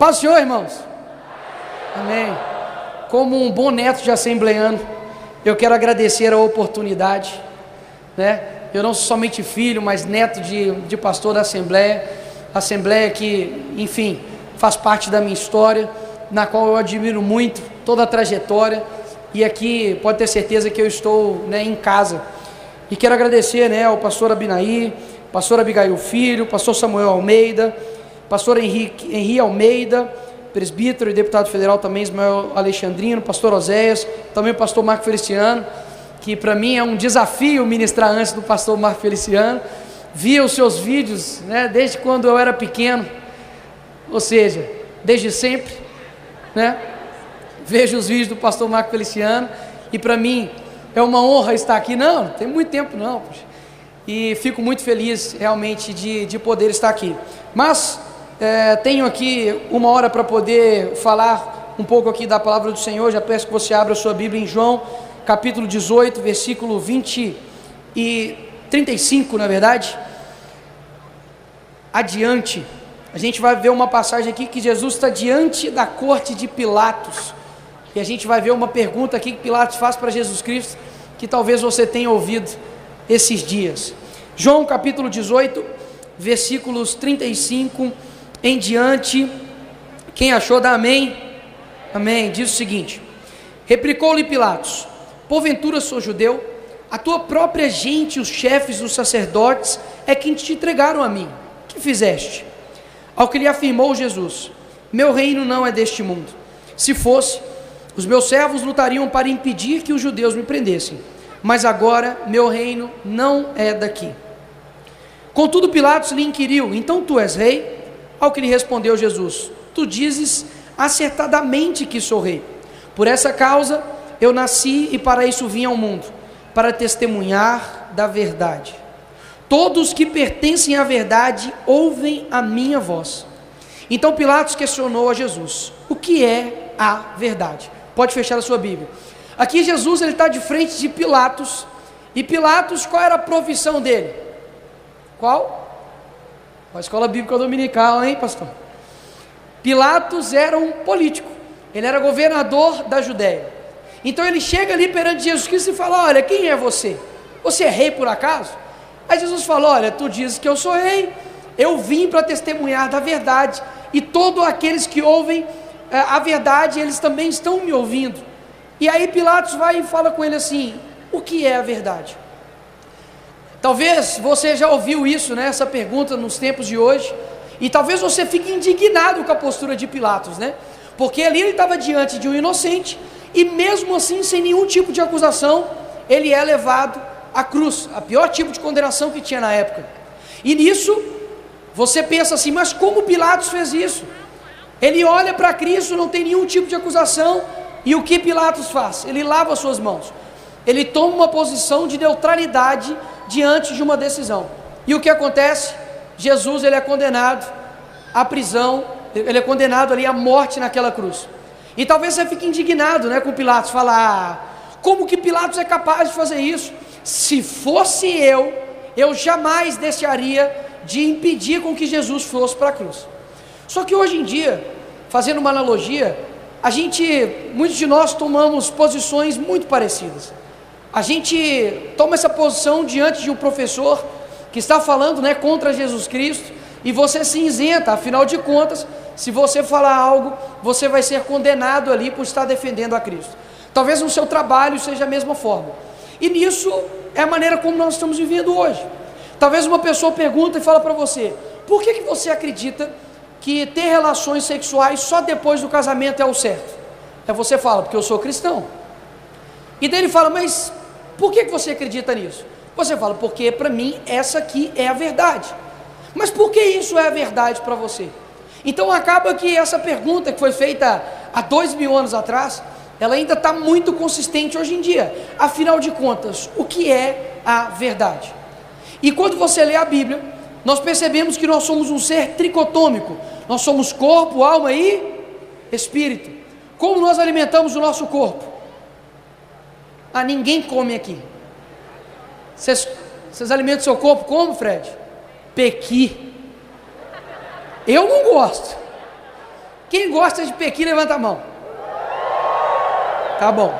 Paz do Senhor, irmãos. Amém. Como um bom neto de assembleano, eu quero agradecer a oportunidade, né? Eu não sou somente filho, mas neto de pastor da Assembleia que, enfim, faz parte da minha história, na qual eu admiro muito toda a trajetória, e aqui pode ter certeza que eu estou, né, em casa. E quero agradecer, né, ao pastor Abinaí, pastor Abigail Filho, pastor Samuel Almeida, pastor Henri Almeida, presbítero e deputado federal também, Ismael Alexandrino, pastor Oséias, também o pastor Marco Feliciano, que para mim é um desafio ministrar antes do pastor Marco Feliciano. Via os seus vídeos, né, desde quando eu era pequeno, ou seja, desde sempre, né, vejo os vídeos do pastor Marco Feliciano, e para mim é uma honra estar aqui. Não tem muito tempo não, poxa. E fico muito feliz realmente de poder estar aqui, mas tenho aqui 1 hora para poder falar um pouco aqui da palavra do Senhor. Já peço que você abra a sua Bíblia em João, capítulo 18, versículo 20 e 35, na verdade. Adiante, a gente vai ver uma passagem aqui que Jesus está diante da corte de Pilatos, e a gente vai ver uma pergunta aqui que Pilatos faz para Jesus Cristo, que talvez você tenha ouvido esses dias. João capítulo 18, versículos 35 em diante. Quem achou, dá amém. Amém. Diz o seguinte: replicou-lhe Pilatos: porventura sou judeu? A tua própria gente, os chefes dos sacerdotes, é quem te entregaram a mim. Que fizeste? Ao que lhe afirmou Jesus: meu reino não é deste mundo. Se fosse, os meus servos lutariam para impedir que os judeus me prendessem, mas agora meu reino não é daqui. Contudo Pilatos lhe inquiriu: então tu és rei? Ao que lhe respondeu Jesus: tu dizes acertadamente que sou rei. Por essa causa eu nasci e para isso vim ao mundo, para testemunhar da verdade. Todos que pertencem à verdade ouvem a minha voz. Então Pilatos questionou a Jesus: o que é a verdade? Pode fechar a sua Bíblia. Aqui Jesus está de frente de Pilatos, e Pilatos, qual era a profissão dele? Qual? A escola bíblica dominical, hein, pastor? Pilatos era um político, ele era governador da Judéia. Então ele chega ali perante Jesus Cristo e fala: olha, quem é você? Você é rei por acaso? Aí Jesus falou: olha, tu dizes que eu sou rei, eu vim para testemunhar da verdade, e todos aqueles que ouvem a verdade, eles também estão me ouvindo. E aí Pilatos vai e fala com ele assim: o que é a verdade? Talvez você já ouviu isso, né, essa pergunta nos tempos de hoje, e talvez você fique indignado com a postura de Pilatos, né? Porque ali ele estava diante de um inocente, e mesmo assim, sem nenhum tipo de acusação, ele é levado à cruz, a pior tipo de condenação que tinha na época. E nisso, você pensa assim: mas como Pilatos fez isso? Ele olha para Cristo, não tem nenhum tipo de acusação, e o que Pilatos faz? Ele lava suas mãos, ele toma uma posição de neutralidade diante de uma decisão. E o que acontece? Jesus, ele é condenado à prisão, ele é condenado ali à morte naquela cruz. E talvez você fique indignado, né, com Pilatos, falar: como que Pilatos é capaz de fazer isso? Se fosse eu jamais deixaria de impedir com que Jesus fosse para a cruz. Só que hoje em dia, fazendo uma analogia, muitos de nós tomamos posições muito parecidas. A gente toma essa posição diante de um professor que está falando, né, contra Jesus Cristo, e você se isenta. Afinal de contas, se você falar algo, você vai ser condenado ali por estar defendendo a Cristo. Talvez no seu trabalho seja a mesma forma, e nisso é a maneira como nós estamos vivendo hoje. Talvez uma pessoa pergunta e fala para você: por que você acredita que ter relações sexuais só depois do casamento é o certo? Aí você fala: porque eu sou cristão. E daí ele fala: mas por que você acredita nisso? Você fala: porque para mim essa aqui é a verdade. Mas por que isso é a verdade para você? Então acaba que essa pergunta que foi feita há 2000 anos atrás, ela ainda está muito consistente hoje em dia. Afinal de contas, o que é a verdade? E quando você lê a Bíblia, nós percebemos que nós somos um ser tricotômico. Nós somos corpo, alma e espírito. Como nós alimentamos o nosso corpo? Ninguém come aqui. Vocês alimentam o seu corpo como, Fred? Pequi. Eu não gosto. Quem gosta de pequi, levanta a mão. Tá bom.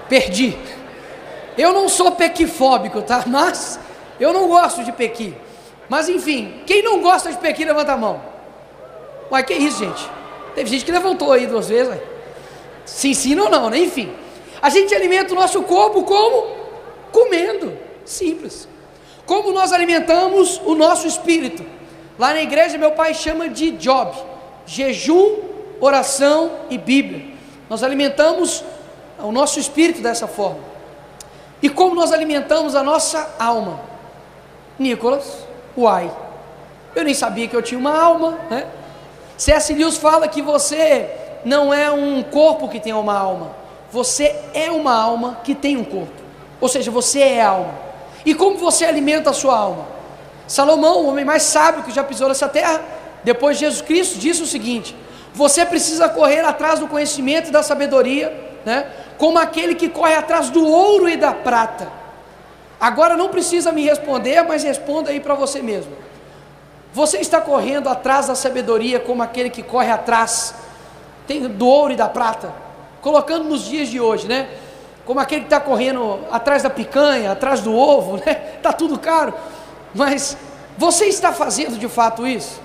Perdi. Eu não sou pequifóbico, tá? Mas eu não gosto de pequi. Mas enfim, quem não gosta de pequi, levanta a mão. Uai, que isso, gente? Teve gente que levantou aí 2 vezes, ué. Se ensina ou não, né? Enfim. A gente alimenta o nosso corpo como? Comendo. Simples. Como nós alimentamos o nosso espírito? Lá na igreja meu pai chama de job. Jejum, oração e Bíblia. Nós alimentamos o nosso espírito dessa forma. E como nós alimentamos a nossa alma? Nicolas, uai, eu nem sabia que eu tinha uma alma, né? C.S. Lewis fala que você não é um corpo que tem uma alma, você é uma alma que tem um corpo, ou seja, você é alma. E como você alimenta a sua alma? Salomão, o homem mais sábio que já pisou nessa terra, depois de Jesus Cristo, disse o seguinte: você precisa correr atrás do conhecimento e da sabedoria, né? Como aquele que corre atrás do ouro e da prata. Agora não precisa me responder, mas responda aí para você mesmo. Você está correndo atrás da sabedoria como aquele que corre atrás do ouro e da prata? Colocando nos dias de hoje, né? Como aquele que está correndo atrás da picanha, atrás do ovo, né? Está tudo caro. Mas você está fazendo de fato isso?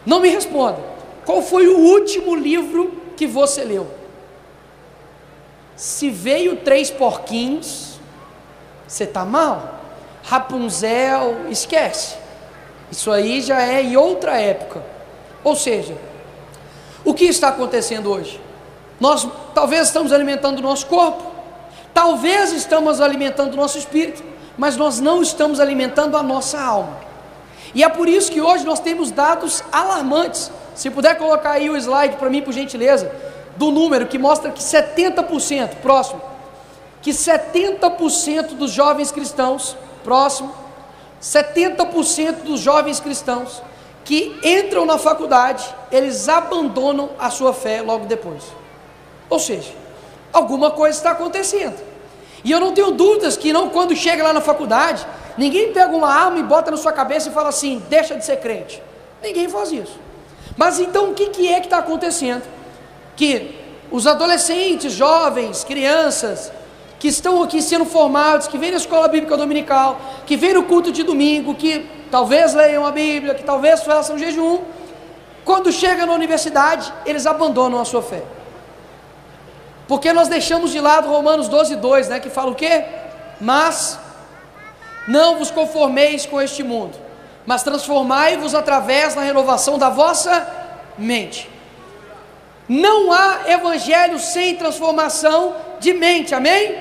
Não me responda. Qual foi o último livro que você leu? Se veio 3 porquinhos, você está mal. Rapunzel, esquece. Isso aí já é em outra época. Ou seja, o que está acontecendo hoje? Nós talvez estamos alimentando o nosso corpo, talvez estamos alimentando o nosso espírito, mas nós não estamos alimentando a nossa alma. E é por isso que hoje nós temos dados alarmantes. Se puder colocar aí o slide para mim, por gentileza, do número que mostra que 70%, próximo, que 70% dos jovens cristãos, próximo, 70% dos jovens cristãos que entram na faculdade, eles abandonam a sua fé logo depois. Ou seja, alguma coisa está acontecendo. E eu não tenho dúvidas que não, quando chega lá na faculdade, ninguém pega uma arma e bota na sua cabeça e fala assim: deixa de ser crente. Ninguém faz isso. Mas então o que é que está acontecendo? Que os adolescentes, jovens, crianças, que estão aqui sendo formados, que vêm na escola bíblica dominical, que vêm no culto de domingo, que talvez leiam a Bíblia, que talvez façam jejum, quando chegam na universidade, eles abandonam a sua fé. Porque nós deixamos de lado Romanos 12:2, né, que fala o quê? Mas não vos conformeis com este mundo, mas transformai-vos através da renovação da vossa mente. Não há evangelho sem transformação de mente, amém?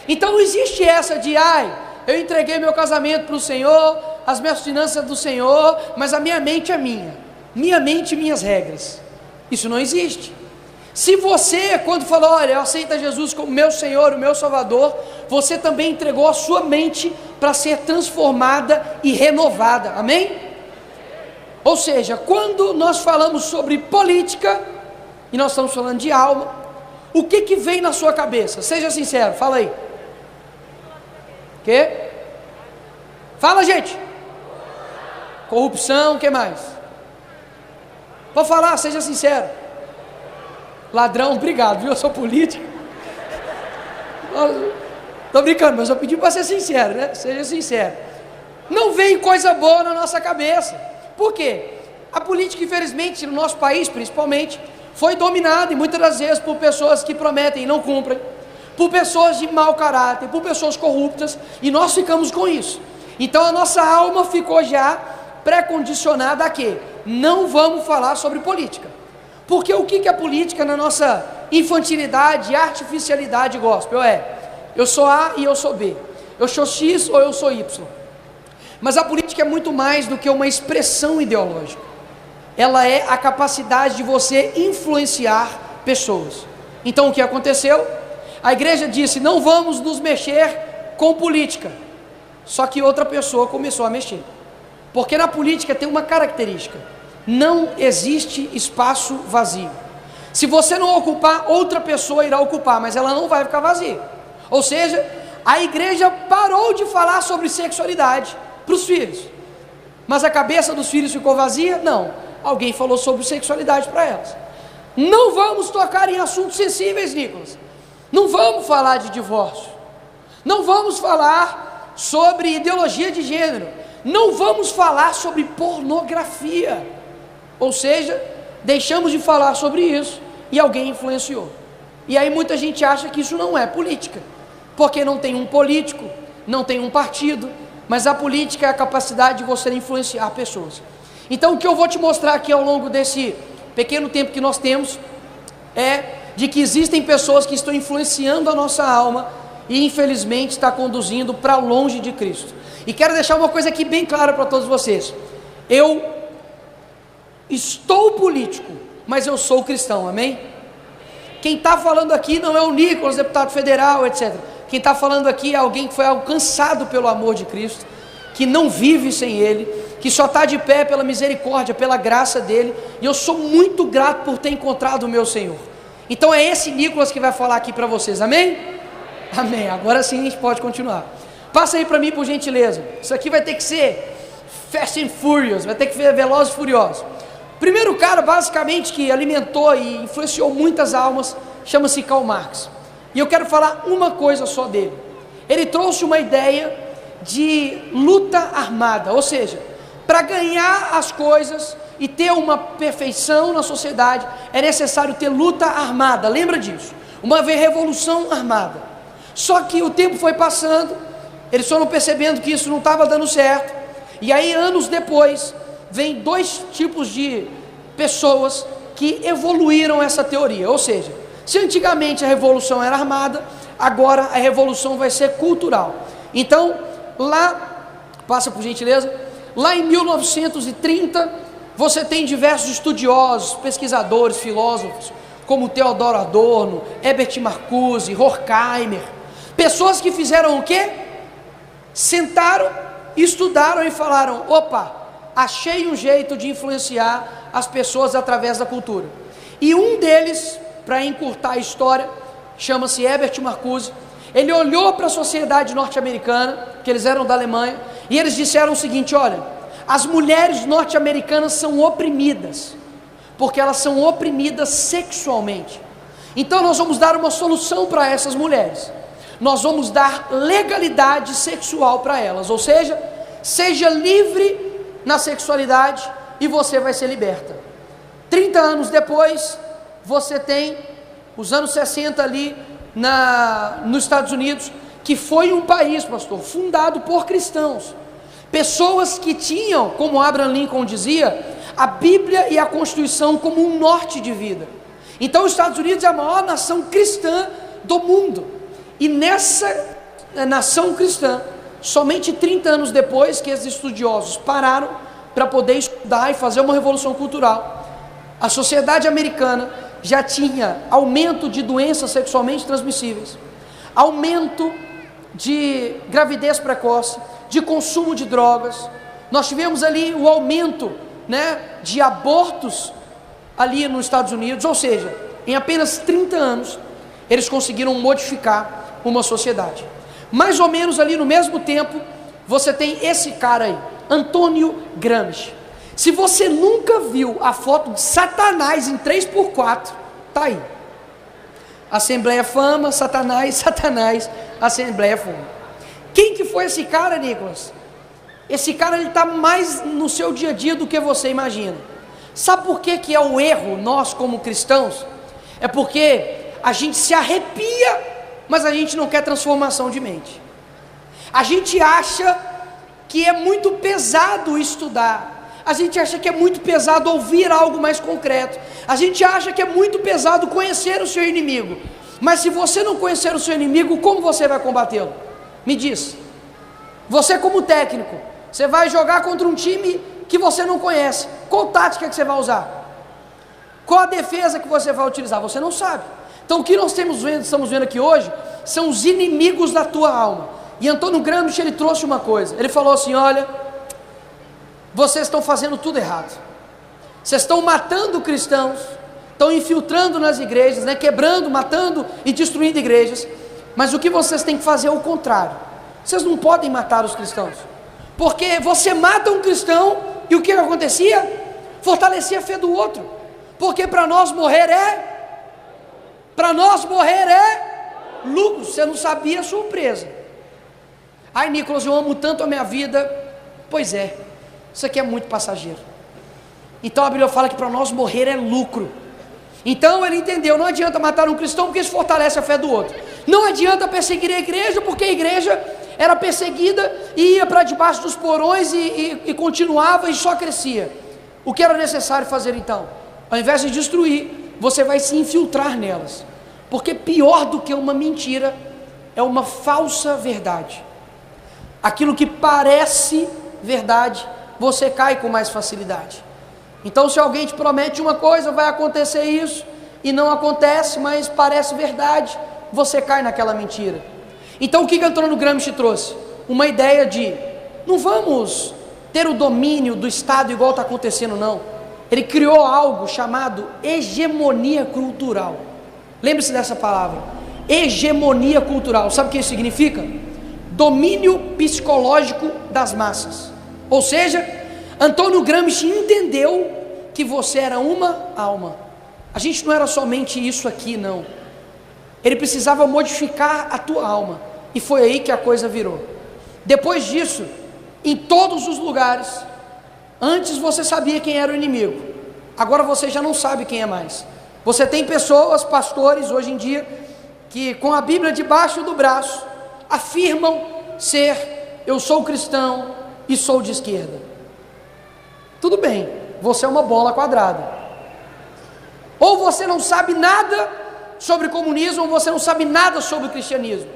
Então não existe essa de, eu entreguei meu casamento para o Senhor, as minhas finanças do Senhor, mas a minha mente é minha mente e minhas regras. Isso não existe. Se você, quando falou, olha, eu aceito Jesus como meu Senhor, o meu Salvador, você também entregou a sua mente para ser transformada e renovada, amém? Ou seja, quando nós falamos sobre política, e nós estamos falando de alma, o que vem na sua cabeça? Seja sincero, fala aí. Quê? Fala, gente. Corrupção, o que mais? Pode falar, seja sincero. Ladrão, obrigado, viu? Eu sou político. Estou brincando, mas eu pedi para ser sincero, né? Seja sincero. Não vem coisa boa na nossa cabeça. Por quê? A política, infelizmente, no nosso país, principalmente, foi dominada, e muitas das vezes, por pessoas que prometem e não cumprem, por pessoas de mau caráter, por pessoas corruptas, e nós ficamos com isso. Então a nossa alma ficou já pré-condicionada a quê? Não vamos falar sobre política. Porque o que é política na nossa infantilidade e artificialidade gospel? Eu sou A e eu sou B, eu sou X ou eu sou Y. Mas a política é muito mais do que uma expressão ideológica. Ela é a capacidade de você influenciar pessoas. Então o que aconteceu? A igreja disse, não vamos nos mexer com política. Só que outra pessoa começou a mexer. Porque na política tem uma característica: não existe espaço vazio. Se você não ocupar, outra pessoa irá ocupar, mas ela não vai ficar vazia. Ou seja, a igreja parou de falar sobre sexualidade para os filhos. Mas a cabeça dos filhos ficou vazia? Não. alguém falou sobre sexualidade para elas. Não vamos tocar em assuntos sensíveis, Nicolas. Não vamos falar de divórcio. Não vamos falar sobre ideologia de gênero. Não vamos falar sobre pornografia. Ou seja, deixamos de falar sobre isso e alguém influenciou. E aí muita gente acha que isso não é política, porque não tem um político, não tem um partido, mas a política é a capacidade de você influenciar pessoas. Então o que eu vou te mostrar aqui ao longo desse pequeno tempo que nós temos é de que existem pessoas que estão influenciando a nossa alma e infelizmente está conduzindo para longe de Cristo. E quero deixar uma coisa aqui bem clara para todos vocês: eu estou político, mas eu sou cristão, amém? Quem está falando aqui não é o Nicolas, deputado federal, etc. Quem está falando aqui é alguém que foi alcançado pelo amor de Cristo, que não vive sem Ele, que só está de pé pela misericórdia, pela graça dEle, e eu sou muito grato por ter encontrado o meu Senhor. Então é esse Nicolas que vai falar aqui para vocês, amém? Amém, agora sim a gente pode continuar. Passa aí para mim, por gentileza. Isso aqui vai ter que ser Fast and Furious, vai ter que ser Velozes e Furiosos. Primeiro cara, basicamente, que alimentou e influenciou muitas almas, chama-se Karl Marx. E eu quero falar uma coisa só dele. Ele trouxe uma ideia de luta armada, ou seja, para ganhar as coisas e ter uma perfeição na sociedade, é necessário ter luta armada, lembra disso? Uma revolução armada. Só que o tempo foi passando, eles foram percebendo que isso não estava dando certo, e aí anos depois, vem dois tipos de pessoas que evoluíram essa teoria, ou seja, se antigamente a revolução era armada, agora a revolução vai ser cultural. Então, lá, passa por gentileza, lá em 1930, você tem diversos estudiosos, pesquisadores, filósofos, como Theodor Adorno, Herbert Marcuse, Horkheimer, pessoas que fizeram o quê? Sentaram, estudaram e falaram: opa, achei um jeito de influenciar as pessoas através da cultura. E um deles, para encurtar a história, chama-se Herbert Marcuse. Ele olhou para a sociedade norte-americana, que eles eram da Alemanha, e eles disseram o seguinte: olha, as mulheres norte-americanas são oprimidas, porque elas são oprimidas sexualmente. Então nós vamos dar uma solução para essas mulheres. Nós vamos dar legalidade sexual para elas, ou seja, seja livre na sexualidade e você vai ser liberta. 30 anos depois, você tem os anos 60 ali nos Estados Unidos, que foi um país, pastor, fundado por cristãos, pessoas que tinham, como Abraham Lincoln dizia, a Bíblia e a Constituição como um norte de vida. Então os Estados Unidos é a maior nação cristã do mundo, e nessa nação cristã, somente 30 anos depois que esses estudiosos pararam para poder estudar e fazer uma revolução cultural, a sociedade americana já tinha aumento de doenças sexualmente transmissíveis, aumento de gravidez precoce, de consumo de drogas. Nós tivemos ali o aumento, de abortos ali nos Estados Unidos, ou seja, em apenas 30 anos, eles conseguiram modificar uma sociedade. Mais ou menos ali no mesmo tempo, você tem esse cara aí, Antônio Gramsci. Se você nunca viu a foto de Satanás em 3x4, tá aí. Assembleia Fama, Satanás, Satanás, Assembleia Fama. Quem que foi esse cara, Nicolas? Esse cara, ele está mais no seu dia a dia do que você imagina. Sabe por que é o erro, nós como cristãos? É porque a gente se arrepia, mas a gente não quer transformação de mente. A gente acha que é muito pesado estudar, a gente acha que é muito pesado ouvir algo mais concreto, a gente acha que é muito pesado conhecer o seu inimigo, mas se você não conhecer o seu inimigo, como você vai combatê-lo? Me diz. Você como técnico, você vai jogar contra um time que você não conhece, qual tática que você vai usar? Qual a defesa que você vai utilizar? Você não sabe. Então o que nós estamos vendo aqui hoje, são os inimigos da tua alma. E Antônio Gramsci, ele trouxe uma coisa, ele falou assim: olha, vocês estão fazendo tudo errado, vocês estão matando cristãos, estão infiltrando nas igrejas, quebrando, matando e destruindo igrejas, mas o que vocês têm que fazer é o contrário. Vocês não podem matar os cristãos, porque você mata um cristão, e o que acontecia? fortalecer a fé do outro, porque para nós morrer é lucro. Você não sabia, surpresa. Ai, Nicolas, eu amo tanto a minha vida. Pois é, isso aqui é muito passageiro. Então a Bíblia fala que para nós morrer é lucro. Então ele entendeu, não adianta matar um cristão porque isso fortalece a fé do outro. Não adianta perseguir a igreja, porque a igreja era perseguida e ia para debaixo dos porões e continuava e só crescia. O que era necessário fazer então? Ao invés de destruir, você vai se infiltrar nelas. Porque pior do que uma mentira é uma falsa verdade. Aquilo que parece verdade, você cai com mais facilidade. Então se alguém te promete uma coisa, vai acontecer isso, e não acontece, mas parece verdade, você cai naquela mentira. Então o que Antônio Gramsci trouxe? Uma ideia de, não vamos ter o domínio do Estado igual está acontecendo não. Ele criou algo chamado hegemonia cultural. Lembre-se dessa palavra, hegemonia cultural. Sabe o que isso significa? Domínio psicológico das massas. Ou seja, Antônio Gramsci entendeu que você era uma alma. A gente não era somente isso aqui, não. Ele precisava modificar a tua alma, e foi aí que a coisa virou. Depois disso, em todos os lugares, antes você sabia quem era o inimigo, agora você já não sabe quem é mais. Você tem pessoas, pastores hoje em dia, que com a Bíblia debaixo do braço, afirmam ser, eu sou cristão e sou de esquerda. Tudo bem, você é uma bola quadrada. Ou você não sabe nada sobre comunismo, ou você não sabe nada sobre o cristianismo.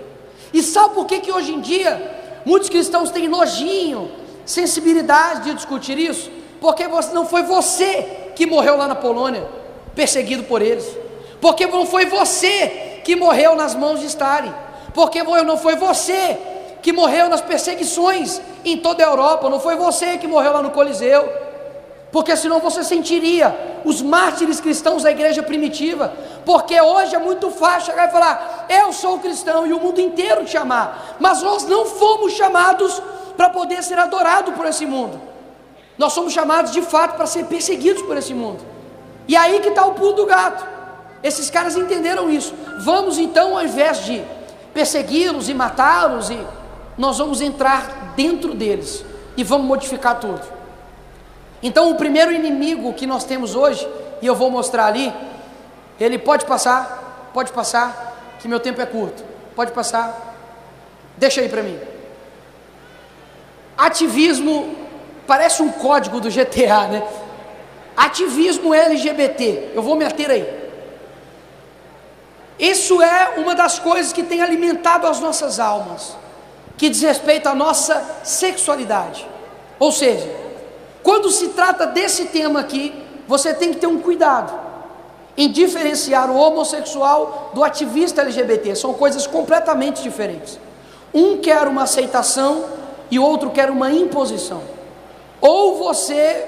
E sabe por que hoje em dia muitos cristãos têm nojinho, sensibilidade de discutir isso? Porque não foi você que morreu lá na Polônia, perseguido por eles. Porque não foi você que morreu nas mãos de Stalin. Porque não foi você que morreu nas perseguições em toda a Europa. Não foi você que morreu lá no Coliseu. Porque senão você sentiria os mártires cristãos da igreja primitiva. Porque hoje é muito fácil chegar e falar, eu sou cristão, e o mundo inteiro te amar. Mas nós não fomos chamados para poder ser adorados por esse mundo. Nós somos chamados de fato para ser perseguidos por esse mundo. E aí que está o pulo do gato. Esses caras entenderam isso. Vamos então, ao invés de persegui-los e matá-los, nós vamos entrar dentro deles e vamos modificar tudo. Então o primeiro inimigo que nós temos hoje, e eu vou mostrar ali, ele pode passar, que meu tempo é curto, pode passar, deixa aí para mim. Ativismo, parece um código do GTA, né? Ativismo LGBT, eu vou me ater aí. Isso é uma das coisas que tem alimentado as nossas almas, que diz respeito à nossa sexualidade. Ou seja, quando se trata desse tema aqui, você tem que ter um cuidado em diferenciar o homossexual do ativista LGBT. São coisas completamente diferentes. Um quer uma aceitação e o outro quer uma imposição. Ou você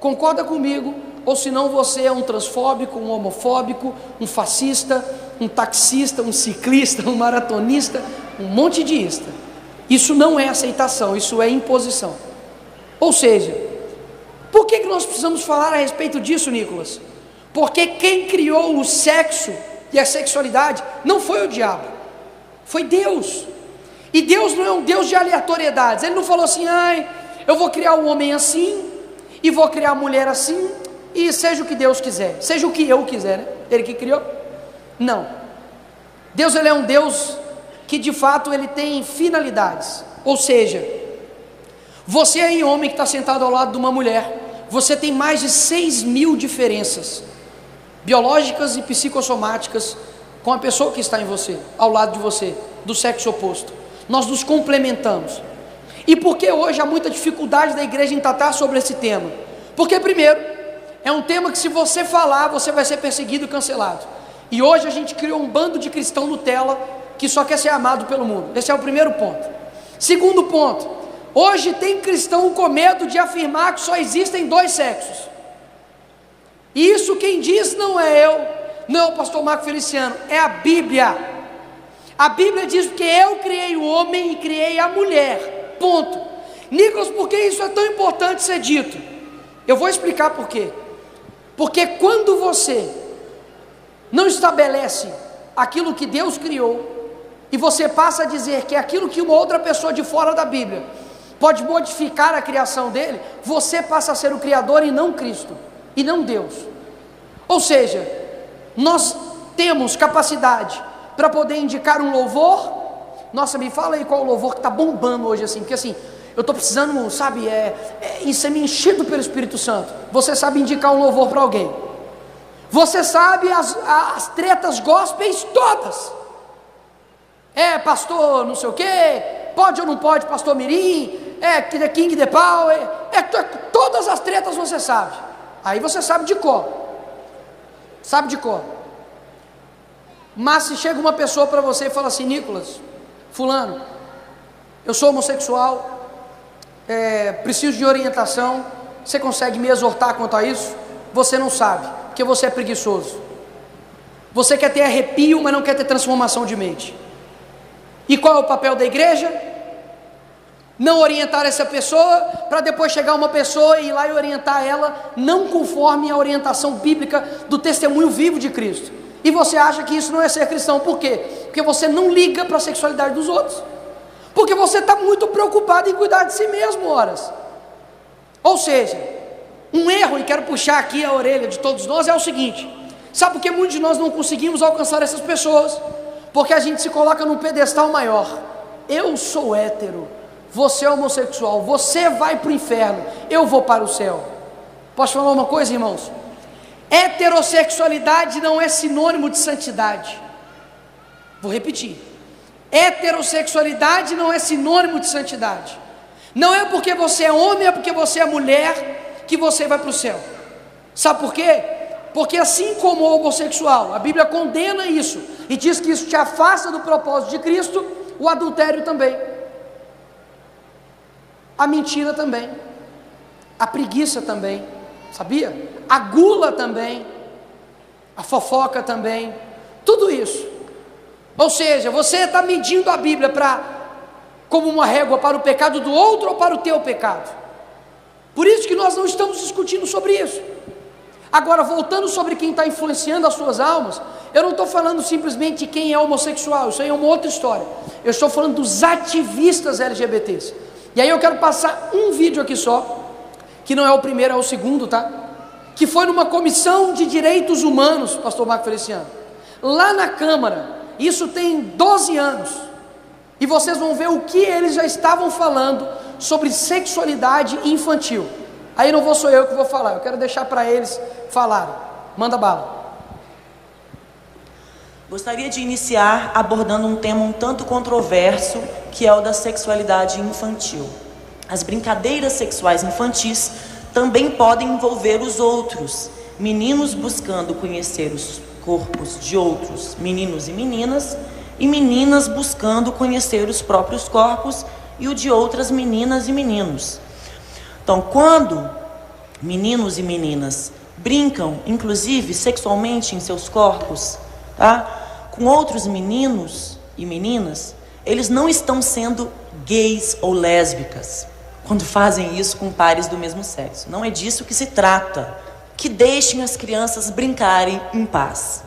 concorda comigo, ou senão você é um transfóbico, um homofóbico, um fascista, um taxista, um ciclista, um maratonista, um monte de ista. Isso não é aceitação, isso é imposição. Ou seja, por que nós precisamos falar a respeito disso, Nicolas? Porque quem criou o sexo e a sexualidade não foi o diabo, foi Deus. E Deus não é um Deus de aleatoriedades. Ele não falou assim, eu vou criar o homem assim, e vou criar a mulher assim, e seja o que Deus quiser, seja o que eu quiser, né? Ele que criou? Não. Deus, ele é um Deus que de fato ele tem finalidades. Ou seja, você aí, homem que está sentado ao lado de uma mulher, você tem mais de 6.000 diferenças biológicas e psicossomáticas com a pessoa que está em você, ao lado de você, do sexo oposto. Nós nos complementamos. E por que hoje há muita dificuldade da igreja em tratar sobre esse tema? Porque primeiro, é um tema que se você falar, você vai ser perseguido e cancelado. E hoje a gente criou um bando de cristão Nutella que só quer ser amado pelo mundo. Esse é o primeiro ponto. Segundo ponto, hoje tem cristão com medo de afirmar que só existem dois sexos. E isso quem diz não é eu, não é o pastor Marco Feliciano, é a Bíblia. A Bíblia diz que eu criei o homem e criei a mulher. Ponto. Nicolas, por que isso é tão importante ser dito? Eu vou explicar por quê. Porque quando você não estabelece aquilo que Deus criou, e você passa a dizer que é aquilo que uma outra pessoa de fora da Bíblia pode modificar a criação dele, você passa a ser o Criador e não Cristo, e não Deus. Ou seja, nós temos capacidade para poder indicar um louvor. Nossa, me fala aí qual o louvor que está bombando hoje, assim, porque assim, eu estou precisando, sabe, isso é me enchido pelo Espírito Santo. Você sabe indicar um louvor para alguém, você sabe as tretas gospels todas, pastor não sei o que, pode ou não pode, pastor Mirim, King the Power, todas as tretas você sabe, aí você sabe de cor, mas se chega uma pessoa para você e fala assim: Nicolas, fulano, eu sou homossexual, preciso de orientação, você consegue me exortar quanto a isso? Você não sabe, porque você é preguiçoso, você quer ter arrepio, mas não quer ter transformação de mente. E qual é o papel da igreja? Não orientar essa pessoa, para depois chegar uma pessoa e ir lá e orientar ela, não conforme a orientação bíblica do testemunho vivo de Cristo. E você acha que isso não é ser cristão, por quê? Porque você não liga para a sexualidade dos outros, porque você está muito preocupado em cuidar de si mesmo, horas. Ou seja, um erro, e quero puxar aqui a orelha de todos nós, é o seguinte: sabe por que muitos de nós não conseguimos alcançar essas pessoas? Porque a gente se coloca num pedestal maior. Eu sou hétero, você é homossexual, você vai para o inferno, eu vou para o céu. Posso falar uma coisa, irmãos? Heterossexualidade não é sinônimo de santidade. Vou repetir: heterossexualidade não é sinônimo de santidade. Não é porque você é homem, é porque você é mulher, que você vai para o céu. Sabe por quê? Porque assim como o homossexual, a Bíblia condena isso, e diz que isso te afasta do propósito de Cristo, o adultério também, a mentira também, a preguiça também, sabia? A gula também, a fofoca também, tudo isso. Ou seja, você está medindo a Bíblia como uma régua para o pecado do outro ou para o teu pecado. Por isso que nós não estamos discutindo sobre isso. Agora, voltando sobre quem está influenciando as suas almas, eu não estou falando simplesmente de quem é homossexual, isso aí é uma outra história. Eu estou falando dos ativistas LGBTs. E aí eu quero passar um vídeo aqui só, que não é o primeiro, é o segundo, tá? Que foi numa comissão de direitos humanos, pastor Marco Feliciano, lá na Câmara. Isso tem 12 anos, e vocês vão ver o que eles já estavam falando sobre sexualidade infantil. Aí não sou eu que vou falar, eu quero deixar para eles falarem. Manda bala. Gostaria de iniciar abordando um tema um tanto controverso, que é o da sexualidade infantil. As brincadeiras sexuais infantis também podem envolver os outros, meninos buscando conhecer os corpos de outros meninos e meninas buscando conhecer os próprios corpos e o de outras meninas e meninos. Então, quando meninos e meninas brincam, inclusive sexualmente em seus corpos, com outros meninos e meninas, eles não estão sendo gays ou lésbicas quando fazem isso com pares do mesmo sexo. Não é disso que se trata. Que deixem as crianças brincarem em paz.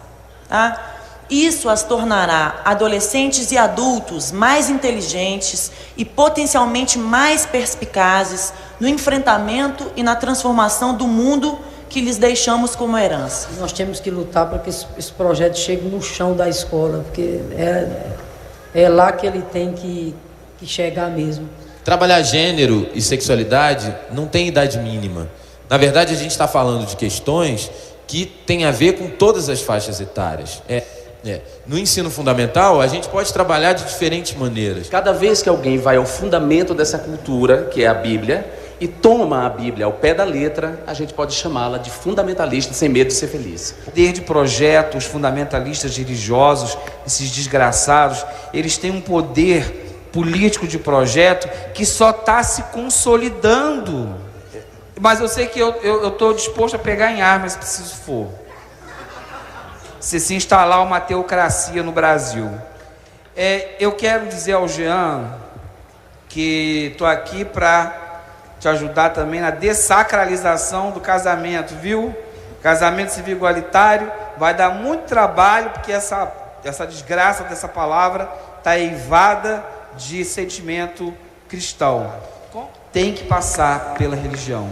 Isso as tornará adolescentes e adultos mais inteligentes e potencialmente mais perspicazes no enfrentamento e na transformação do mundo que lhes deixamos como herança. Nós temos que lutar para que esse projeto chegue no chão da escola, porque é lá que ele tem que chegar mesmo. Trabalhar gênero e sexualidade não tem idade mínima. Na verdade, a gente está falando de questões que têm a ver com todas as faixas etárias. No ensino fundamental, a gente pode trabalhar de diferentes maneiras. Cada vez que alguém vai ao fundamento dessa cultura, que é a Bíblia, e toma a Bíblia ao pé da letra, a gente pode chamá-la de fundamentalista, sem medo de ser feliz. Desde projetos fundamentalistas religiosos, esses desgraçados, eles têm um poder político de projeto que só está se consolidando. Mas eu sei que eu estou disposto a pegar em armas se preciso for. Se instalar uma teocracia no Brasil. Eu quero dizer ao Jean que estou aqui para te ajudar também na dessacralização do casamento, viu? Casamento civil igualitário vai dar muito trabalho, porque essa desgraça dessa palavra está eivada de sentimento cristão. Tem que passar pela religião,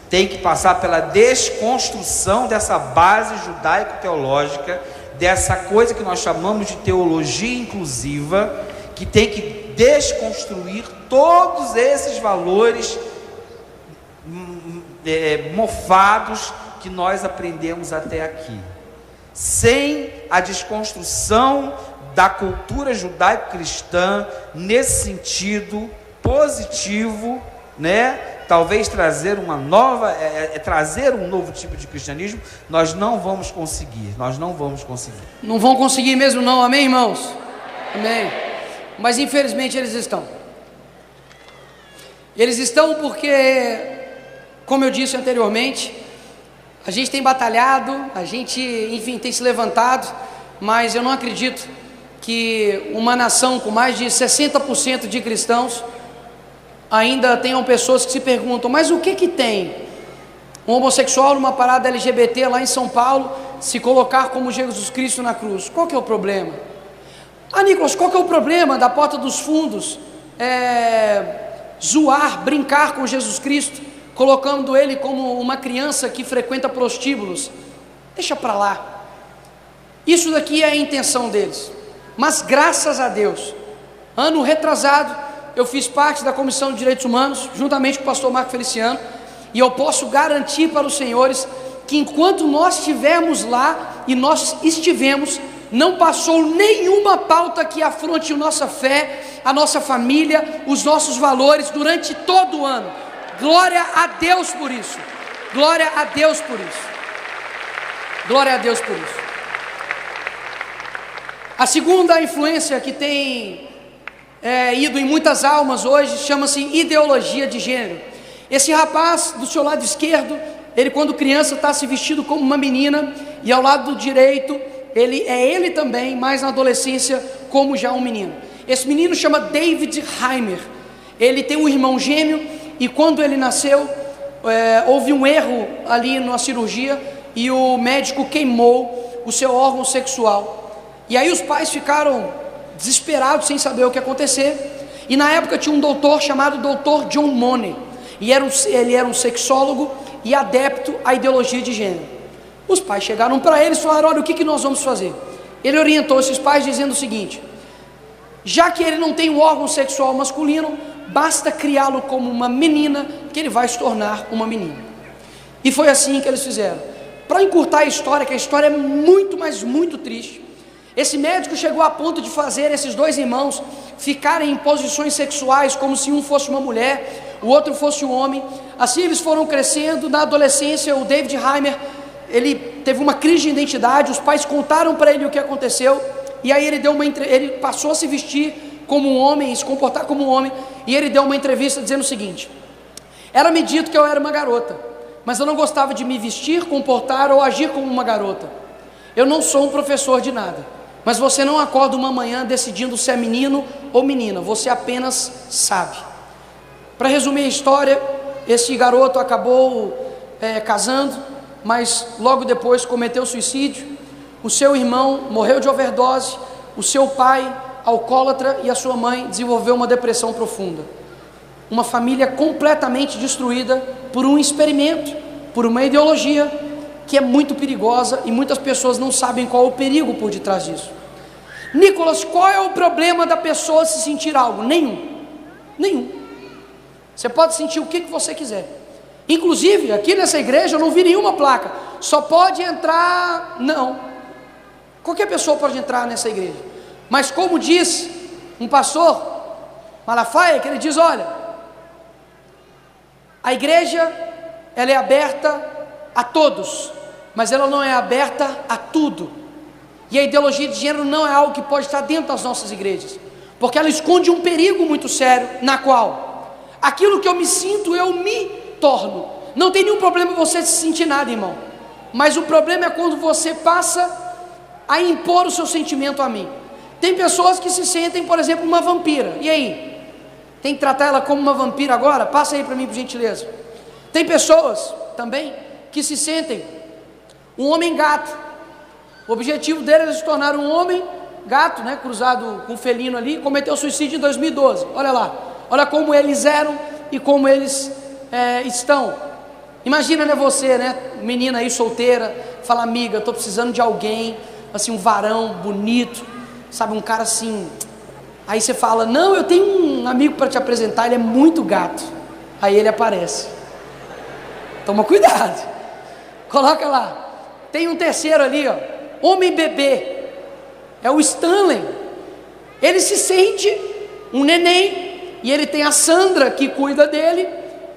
tem que passar pela desconstrução dessa base judaico-teológica, dessa coisa que nós chamamos de teologia inclusiva, que tem que desconstruir todos esses valores mofados que nós aprendemos até aqui. Sem a desconstrução da cultura judaico-cristã nesse sentido positivo, né? Talvez trazer uma nova, trazer um novo tipo de cristianismo, nós não vamos conseguir, Não vão conseguir mesmo não, amém, irmãos? Amém. Mas infelizmente eles estão. Eles estão porque, como eu disse anteriormente, a gente tem batalhado, a gente, enfim, tem se levantado, mas eu não acredito que uma nação com mais de 60% de cristãos ainda tenham pessoas que se perguntam, mas o que tem? Um homossexual numa parada LGBT lá em São Paulo se colocar como Jesus Cristo na cruz, qual que é o problema? Ah, Nicolas, qual que é o problema da porta dos fundos zoar, brincar com Jesus Cristo, colocando ele como uma criança que frequenta prostíbulos? Deixa para lá. Isso daqui é a intenção deles. Mas graças a Deus, ano retrasado, eu fiz parte da Comissão de Direitos Humanos, juntamente com o pastor Marco Feliciano, e eu posso garantir para os senhores que enquanto nós estivermos lá, e nós estivemos, não passou nenhuma pauta que afronte a nossa fé, a nossa família, os nossos valores durante todo o ano. Glória a Deus por isso. Glória a Deus por isso. Glória a Deus por isso. A segunda influência que tem ido em muitas almas hoje chama-se ideologia de gênero. Esse rapaz do seu lado esquerdo, ele quando criança está se vestido como uma menina, e ao lado direito ele também, mas na adolescência como já um menino. Esse menino chama David Heimer. Ele tem um irmão gêmeo, e quando ele nasceu houve um erro ali na cirurgia e o médico queimou o seu órgão sexual, e aí os pais ficaram desesperados sem saber o que ia acontecer. E na época tinha um doutor chamado Dr. John Money, e ele era um sexólogo e adepto à ideologia de gênero. Os pais chegaram para ele e falaram: olha, o que nós vamos fazer? Ele orientou esses pais dizendo o seguinte: já que ele não tem um órgão sexual masculino, basta criá-lo como uma menina, que ele vai se tornar uma menina. E foi assim que eles fizeram. Para encurtar a história, que a história é muito, mas muito triste, esse médico chegou a ponto de fazer esses dois irmãos ficarem em posições sexuais, como se um fosse uma mulher, o outro fosse um homem. Assim eles foram crescendo. Na adolescência, o David Heimer, ele teve uma crise de identidade. Os pais contaram para ele o que aconteceu, e aí ele passou a se vestir como um homem, se comportar como um homem, e ele deu uma entrevista dizendo o seguinte: era-me dito que eu era uma garota, mas eu não gostava de me vestir, comportar ou agir como uma garota. Eu não sou um professor de nada. Mas você não acorda uma manhã decidindo se é menino ou menina, você apenas sabe. Para resumir a história, esse garoto acabou casando, mas logo depois cometeu suicídio. O seu irmão morreu de overdose, o seu pai, alcoólatra, e a sua mãe desenvolveu uma depressão profunda. Uma família completamente destruída por um experimento, por uma ideologia que é muito perigosa, e muitas pessoas não sabem qual é o perigo por detrás disso. Nicolas, qual é o problema da pessoa se sentir algo? Nenhum. Você pode sentir o que você quiser. Inclusive, aqui nessa igreja eu não vi nenhuma placa, só pode entrar, não. Qualquer pessoa pode entrar nessa igreja. Mas como diz um pastor, Malafaia, que ele diz: olha, a igreja, ela é aberta a todos, mas ela não é aberta a tudo. E a ideologia de gênero não é algo que pode estar dentro das nossas igrejas, porque ela esconde um perigo muito sério, na qual aquilo que eu me sinto, eu me torno. Não tem nenhum problema você se sentir nada, irmão, mas o problema é quando você passa a impor o seu sentimento a mim. Tem pessoas que se sentem, por exemplo, uma vampira. E aí? Tem que tratar ela como uma vampira agora? Passa aí para mim, por gentileza. Tem pessoas também que se sentem um homem gato. O objetivo dele era se tornar um homem gato, né, cruzado com um felino ali, cometeu suicídio em 2012. Olha lá, olha como eles eram e como eles estão. Imagina, né, você, né, menina aí solteira, fala: amiga, estou precisando de alguém, assim, um varão bonito, sabe, um cara assim. Aí você fala: não, eu tenho um amigo para te apresentar, ele é muito gato. Aí ele aparece. Toma cuidado. Coloca lá. Tem um terceiro ali, ó, homem bebê. É o Stanley. Ele se sente um neném e ele tem a Sandra que cuida dele.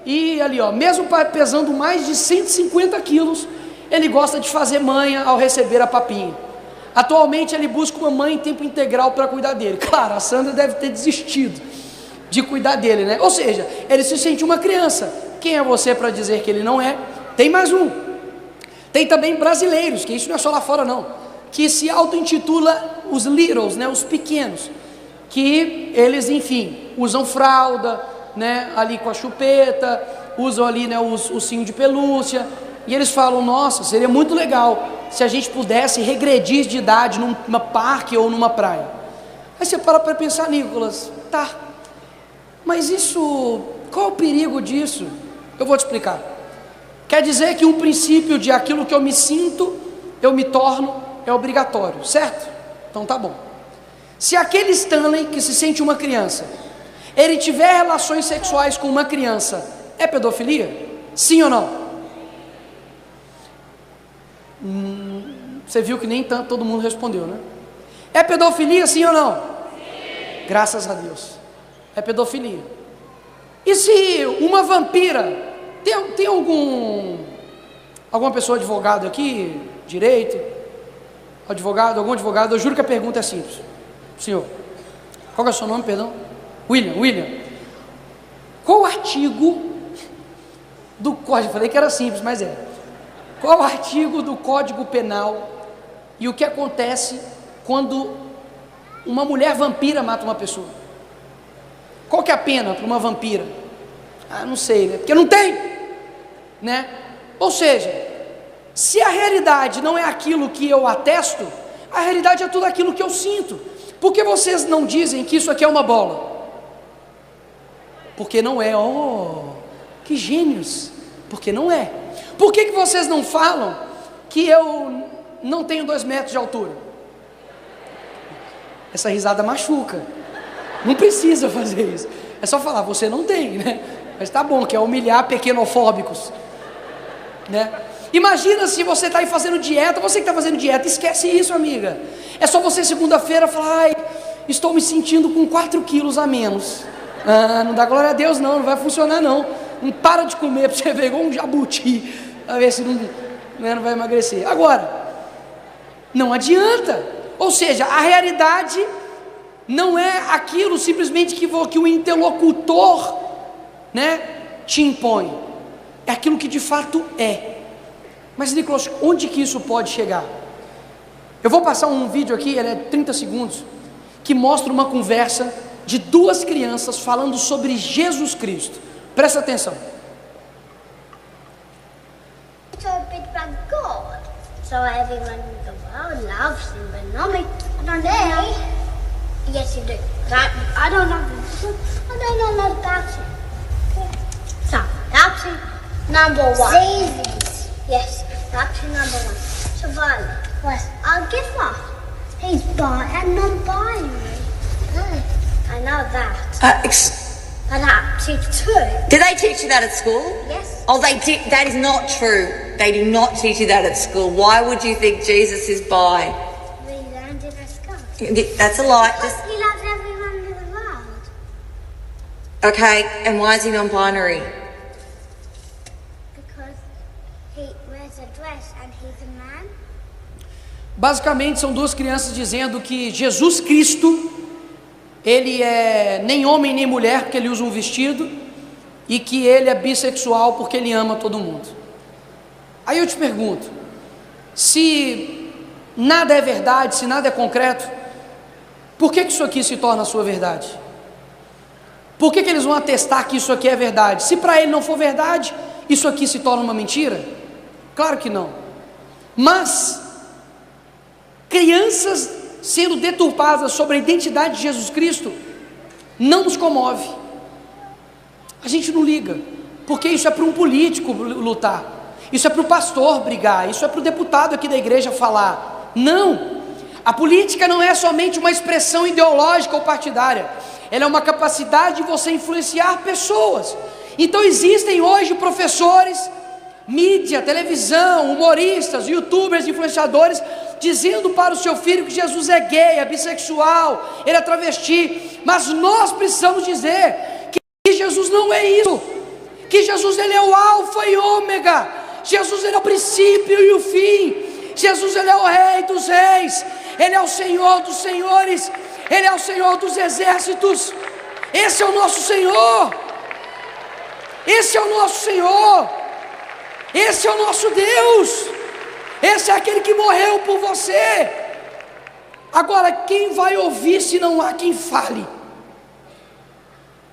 E ali, ó, mesmo pesando mais de 150 quilos, ele gosta de fazer manha ao receber a papinha. Atualmente ele busca uma mãe em tempo integral para cuidar dele. Claro, a Sandra deve ter desistido de cuidar dele, né? Ou seja, ele se sente uma criança. Quem é você para dizer que ele não é? Tem mais um. Tem também brasileiros, que isso não é só lá fora não, que se auto-intitula os littles, né, os pequenos, que eles, enfim, usam fralda, né, ali com a chupeta, usam ali, né, o ursinho de pelúcia, e eles falam: nossa, seria muito legal se a gente pudesse regredir de idade num parque ou numa praia. Aí você para pensar: Nicolas, tá, mas isso, qual é o perigo disso? Eu vou te explicar. Quer dizer que um princípio de aquilo que eu me sinto, eu me torno, é obrigatório, certo? Então tá bom. Se aquele Stanley que se sente uma criança, ele tiver relações sexuais com uma criança, é pedofilia? Sim ou não? Você viu que nem tanto todo mundo respondeu, né? É pedofilia, sim ou não? Sim. Graças a Deus. É pedofilia. E se uma vampira, tem alguma pessoa advogado aqui, direito, algum advogado? Eu juro que a pergunta é simples. Senhor, qual é o seu nome, perdão? William. Qual o artigo do Código, falei que era simples, mas é. Qual o artigo do Código Penal e o que acontece quando uma mulher vampira mata uma pessoa? Qual que é a pena para uma vampira? Ah, não sei, né? Porque não tem, né? Ou seja, se a realidade não é aquilo que eu atesto, a realidade é tudo aquilo que eu sinto. Por que vocês não dizem que isso aqui é uma bola? Porque não é. Oh, que gênios! Porque não é. Por que vocês não falam que eu não tenho 2 metros de altura? Essa risada machuca. Não precisa fazer isso. É só falar: você não tem, né? Mas tá bom, que é humilhar pequenofóbicos, né? Imagina se você está aí fazendo dieta. Você que está fazendo dieta, esquece isso, amiga. É só você segunda-feira falar: ai, estou me sentindo com 4 quilos a menos. Ah, não dá glória a Deus não vai funcionar não. Não para de comer para você ver, igual um jabuti, para ver se não vai emagrecer. Agora, não adianta. Ou seja, a realidade não é aquilo simplesmente que o interlocutor, né, te impõe. É aquilo que de fato é. Mas, Nicolas, onde que isso pode chegar? Eu vou passar um vídeo aqui, ele é 30 segundos, que mostra uma conversa de 2 crianças falando sobre Jesus Cristo. Presta atenção. So big bad God. So everyone in the world loves him, but not me. I don't know. Yes, you do. I don't know. I don't know a lot about him. So, option number 1. Seasons. Yes, option number 1. So, Violet. What? I'll give up. He's bi and non-binary. I know that. And option 2. Do they teach you that at school? Yes. Oh, that is not true. They do not teach you that at school. Why would you think Jesus is bi? We learned it at school. That's a lie. Because he loves everyone in the world. Okay, and why is he non-binary? Because he wears a dress and he's a man. Basicamente são 2 crianças dizendo que Jesus Cristo, ele é nem homem nem mulher porque ele usa um vestido, e que ele é bissexual porque ele ama todo mundo. Aí eu te pergunto, se nada é verdade, se nada é concreto, por que isso aqui se torna a sua verdade? Por que eles vão atestar que isso aqui é verdade? Se para ele não for verdade, isso aqui se torna uma mentira? Claro que não. Mas crianças sendo deturpadas sobre a identidade de Jesus Cristo não nos comove. A gente não liga, porque isso é para um político lutar, isso é para o pastor brigar, isso é para o deputado aqui da igreja falar. Não, a política não é somente uma expressão ideológica ou partidária, ela é uma capacidade de você influenciar pessoas. Então existem hoje professores, mídia, televisão, humoristas, youtubers, influenciadores, dizendo para o seu filho que Jesus é gay, é bissexual, ele é travesti. Mas nós precisamos dizer que Jesus não é isso, que Jesus ele é o alfa e ômega, Jesus ele é o princípio e o fim, Jesus ele é o rei dos reis, ele é o Senhor dos senhores, ele é o Senhor dos exércitos. Esse é o nosso Senhor, esse é o nosso Senhor, esse é o nosso Deus, esse é aquele que morreu por você. Agora, quem vai ouvir se não há quem fale?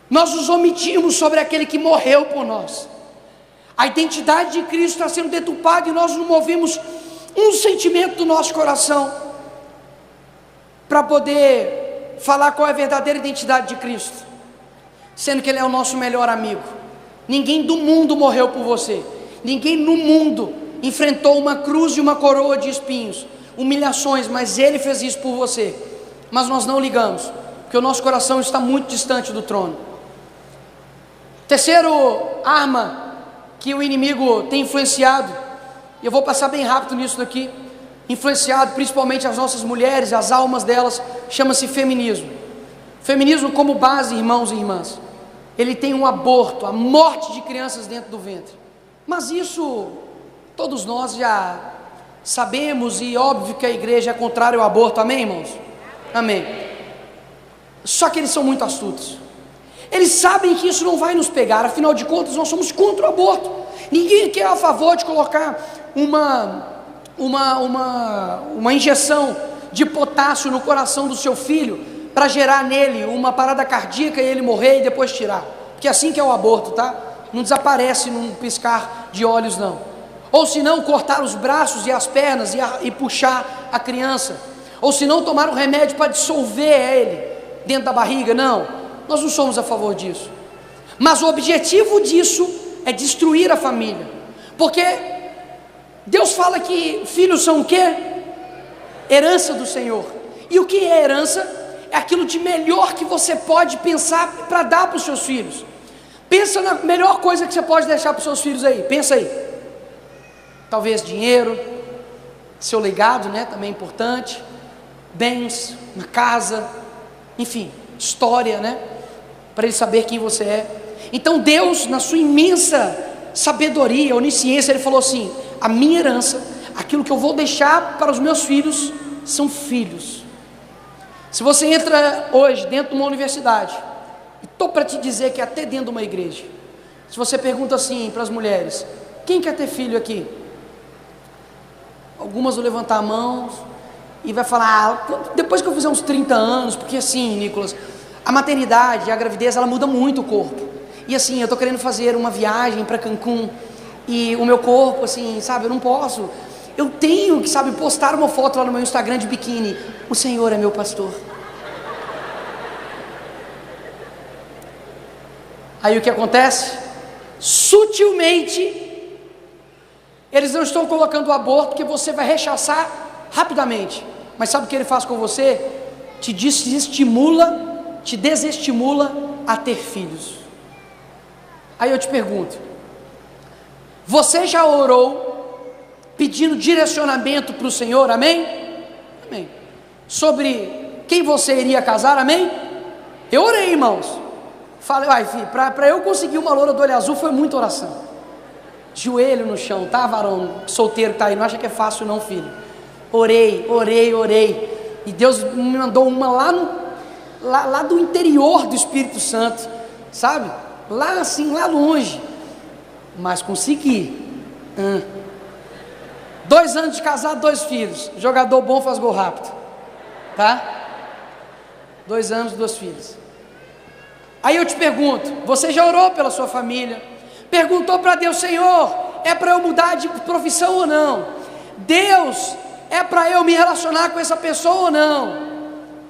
Nós nos omitimos sobre aquele que morreu por nós. A identidade de Cristo está sendo deturpada e nós não movemos um sentimento do nosso coração para poder falar qual é a verdadeira identidade de Cristo, sendo que Ele é o nosso melhor amigo. Ninguém do mundo morreu por você, ninguém no mundo enfrentou uma cruz e uma coroa de espinhos, humilhações, mas Ele fez isso por você. Mas nós não ligamos, porque o nosso coração está muito distante do trono. Terceiro arma que o inimigo tem influenciado, e eu vou passar bem rápido nisso daqui, influenciado principalmente as nossas mulheres, as almas delas, chama-se feminismo. Feminismo como base, irmãos e irmãs, ele tem um aborto, a morte de crianças dentro do ventre. Mas isso todos nós já sabemos, e óbvio que a igreja é contrária ao aborto, amém, irmãos? Amém. Só que eles são muito astutos, eles sabem que isso não vai nos pegar, afinal de contas nós somos contra o aborto. Ninguém aqui é a favor de colocar uma injeção de potássio no coração do seu filho, para gerar nele uma parada cardíaca e ele morrer e depois tirar, porque assim que é o aborto, tá? Não desaparece num piscar de olhos não. Ou se não, cortar os braços e as pernas e puxar a criança, ou se não, tomar um remédio para dissolver ele dentro da barriga. Não, nós não somos a favor disso, mas o objetivo disso é destruir a família, porque Deus fala que filhos são o quê? Herança do Senhor. E o que é herança? É aquilo de melhor que você pode pensar para dar para os seus filhos. Pensa na melhor coisa que você pode deixar para os seus filhos aí, pensa aí. Talvez dinheiro, seu legado, né, também é importante, bens, uma casa, enfim, história, né, para ele saber quem você é. Então Deus, na sua imensa sabedoria, onisciência, Ele falou assim: a minha herança, aquilo que eu vou deixar para os meus filhos, são filhos. Se você entra hoje dentro de uma universidade, estou para te dizer que até dentro de uma igreja, se você pergunta assim para as mulheres: quem quer ter filho aqui? Algumas vão levantar a mão e vai falar: depois que eu fizer uns 30 anos, porque assim, Nicolas, a maternidade, a gravidez, ela muda muito o corpo. E assim, eu estou querendo fazer uma viagem para Cancún, e o meu corpo, assim, sabe, eu não posso, eu tenho que, sabe, postar uma foto lá no meu Instagram de biquíni. O Senhor é meu pastor. Aí o que acontece? Sutilmente, eles não estão colocando o aborto, porque você vai rechaçar rapidamente. Mas sabe o que ele faz com você? Te desestimula a ter filhos. Aí eu te pergunto: você já orou pedindo direcionamento para o Senhor, amém? Amém. Sobre quem você iria casar, amém? Eu orei, irmãos. Falei: ai filho, para eu conseguir uma loura do olho azul foi muita oração. Joelho no chão, tá, varão solteiro que tá aí, não acha que é fácil não, filho. Orei. E Deus me mandou uma lá do interior do Espírito Santo, sabe? Lá assim, lá longe. Mas consegui. 2 anos de casado, 2 filhos. Jogador bom faz gol rápido, tá? 2 anos, 2 filhos. Aí eu te pergunto: você já orou pela sua família? Perguntou para Deus: Senhor, é para eu mudar de profissão ou não? Deus, é para eu me relacionar com essa pessoa ou não?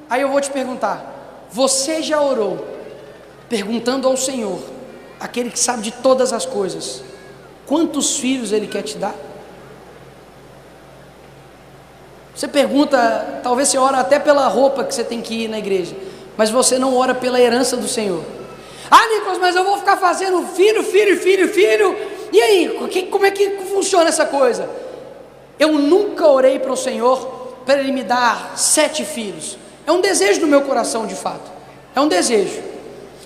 Aí eu vou te perguntar, você já orou perguntando ao Senhor, aquele que sabe de todas as coisas, quantos filhos Ele quer te dar? Você pergunta, talvez você ora até pela roupa que você tem que ir na igreja, mas você não ora pela herança do Senhor. Ah, Nicolas, mas eu vou ficar fazendo filho, e aí, como é que funciona essa coisa? Eu nunca orei para o Senhor para Ele me dar 7 filhos. É um desejo do meu coração, de fato, é um desejo,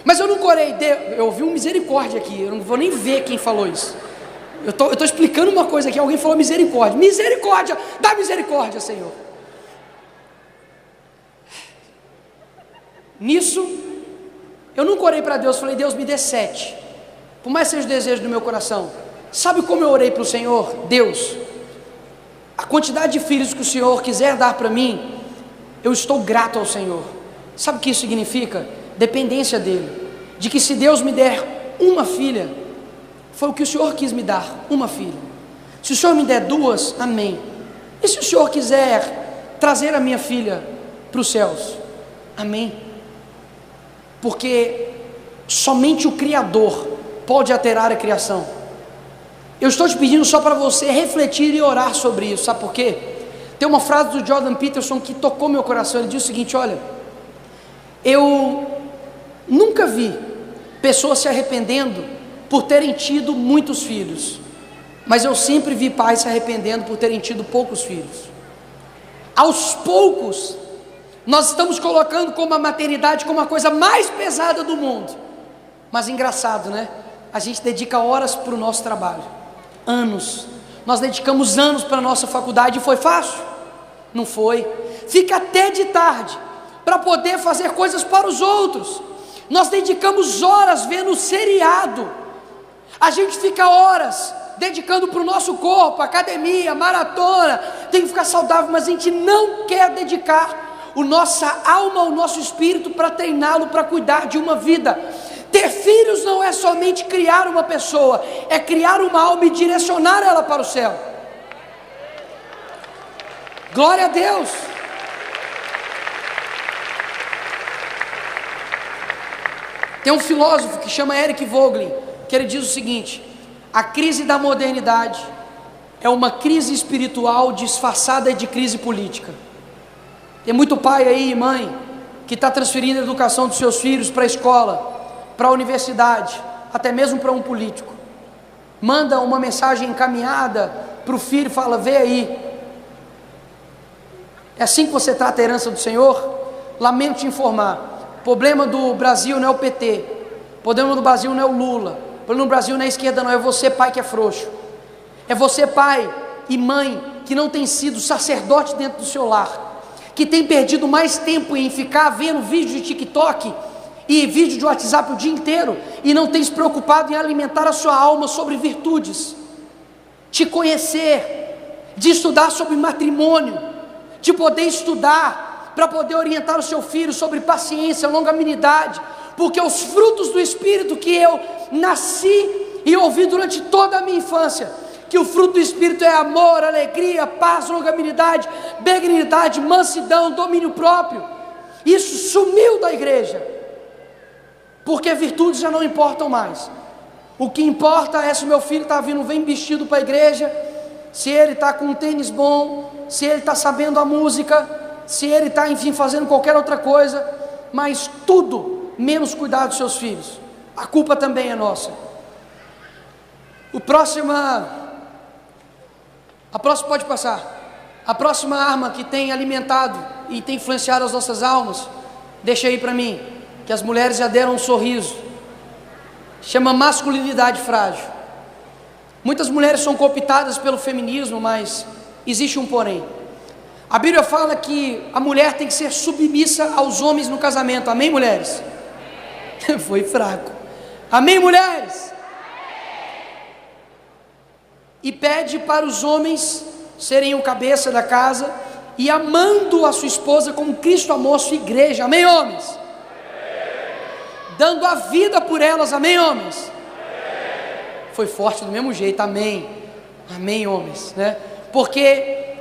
mas eu nunca orei. Eu ouvi um misericórdia aqui, eu não vou nem ver quem falou isso. Eu estou explicando uma coisa aqui, alguém falou misericórdia, dá misericórdia, Senhor. Nisso, eu nunca orei para Deus, falei, Deus me dê 7, por mais que seja o desejo do meu coração. Sabe como eu orei para o Senhor? Deus, a quantidade de filhos que o Senhor quiser dar para mim, eu estou grato ao Senhor. Sabe o que isso significa? Dependência dEle, de que se Deus me der uma filha, foi o que o Senhor quis me dar, uma filha. Se o Senhor me der 2, amém. E se o Senhor quiser trazer a minha filha para os céus, amém. Porque somente o Criador pode alterar a criação. Eu estou te pedindo só para você refletir e orar sobre isso, sabe por quê? Tem uma frase do Jordan Peterson que tocou meu coração. Ele diz o seguinte: olha, eu nunca vi pessoas se arrependendo por terem tido muitos filhos, mas eu sempre vi pais se arrependendo por terem tido poucos filhos. Aos poucos, nós estamos colocando como a maternidade como a coisa mais pesada do mundo. Mas engraçado, né? A gente dedica horas para o nosso trabalho, anos. Nós dedicamos anos para a nossa faculdade e foi fácil? Não foi. Fica até de tarde para poder fazer coisas para os outros. Nós dedicamos horas vendo seriado. A gente fica horas dedicando para o nosso corpo, academia, maratona, tem que ficar saudável, mas a gente não quer dedicar a nossa alma, o nosso espírito para treiná-lo, para cuidar de uma vida. Ter filhos não é somente criar uma pessoa, é criar uma alma e direcionar ela para o céu. Glória a Deus. Tem um filósofo que chama Eric Voegelin, que ele diz o seguinte: a crise da modernidade é uma crise espiritual disfarçada de crise política. Tem muito pai aí, mãe, que está transferindo a educação dos seus filhos para a escola, para a universidade, até mesmo para um político. Manda uma mensagem encaminhada para o filho e fala: vê aí. É assim que você trata a herança do Senhor? Lamento te informar, o problema do Brasil não é o PT, o problema do Brasil não é o Lula, o problema do Brasil não é a esquerda não, é você pai que é frouxo. É você pai e mãe que não tem sido sacerdote dentro do seu lar, que tem perdido mais tempo em ficar vendo vídeo de TikTok e vídeo de WhatsApp o dia inteiro, e não tem se preocupado em alimentar a sua alma sobre virtudes, te conhecer, de estudar sobre matrimônio, de poder estudar para poder orientar o seu filho sobre paciência, longanimidade, porque os frutos do Espírito que eu nasci e ouvi durante toda a minha infância, que o fruto do Espírito é amor, alegria, paz, longanimidade, benignidade, mansidão, domínio próprio. Isso sumiu da igreja, porque virtudes já não importam mais. O que importa é se o meu filho está vindo bem vestido para a igreja, se ele está com um tênis bom, se ele está sabendo a música, se ele está, enfim, fazendo qualquer outra coisa, mas tudo menos cuidar dos seus filhos. A culpa também é nossa. A próxima pode passar. A próxima arma que tem alimentado e tem influenciado as nossas almas, deixa aí para mim, que as mulheres já deram um sorriso, chama masculinidade frágil. Muitas mulheres são cooptadas pelo feminismo, mas existe um porém. A Bíblia fala que a mulher tem que ser submissa aos homens no casamento. Amém, mulheres? Foi fraco. Amém, mulheres? E pede para os homens serem o cabeça da casa e amando a sua esposa como Cristo amou a sua igreja. Amém, homens? Dando a vida por elas. Amém, homens? Foi forte do mesmo jeito. Amém. Amém, homens, né? Porque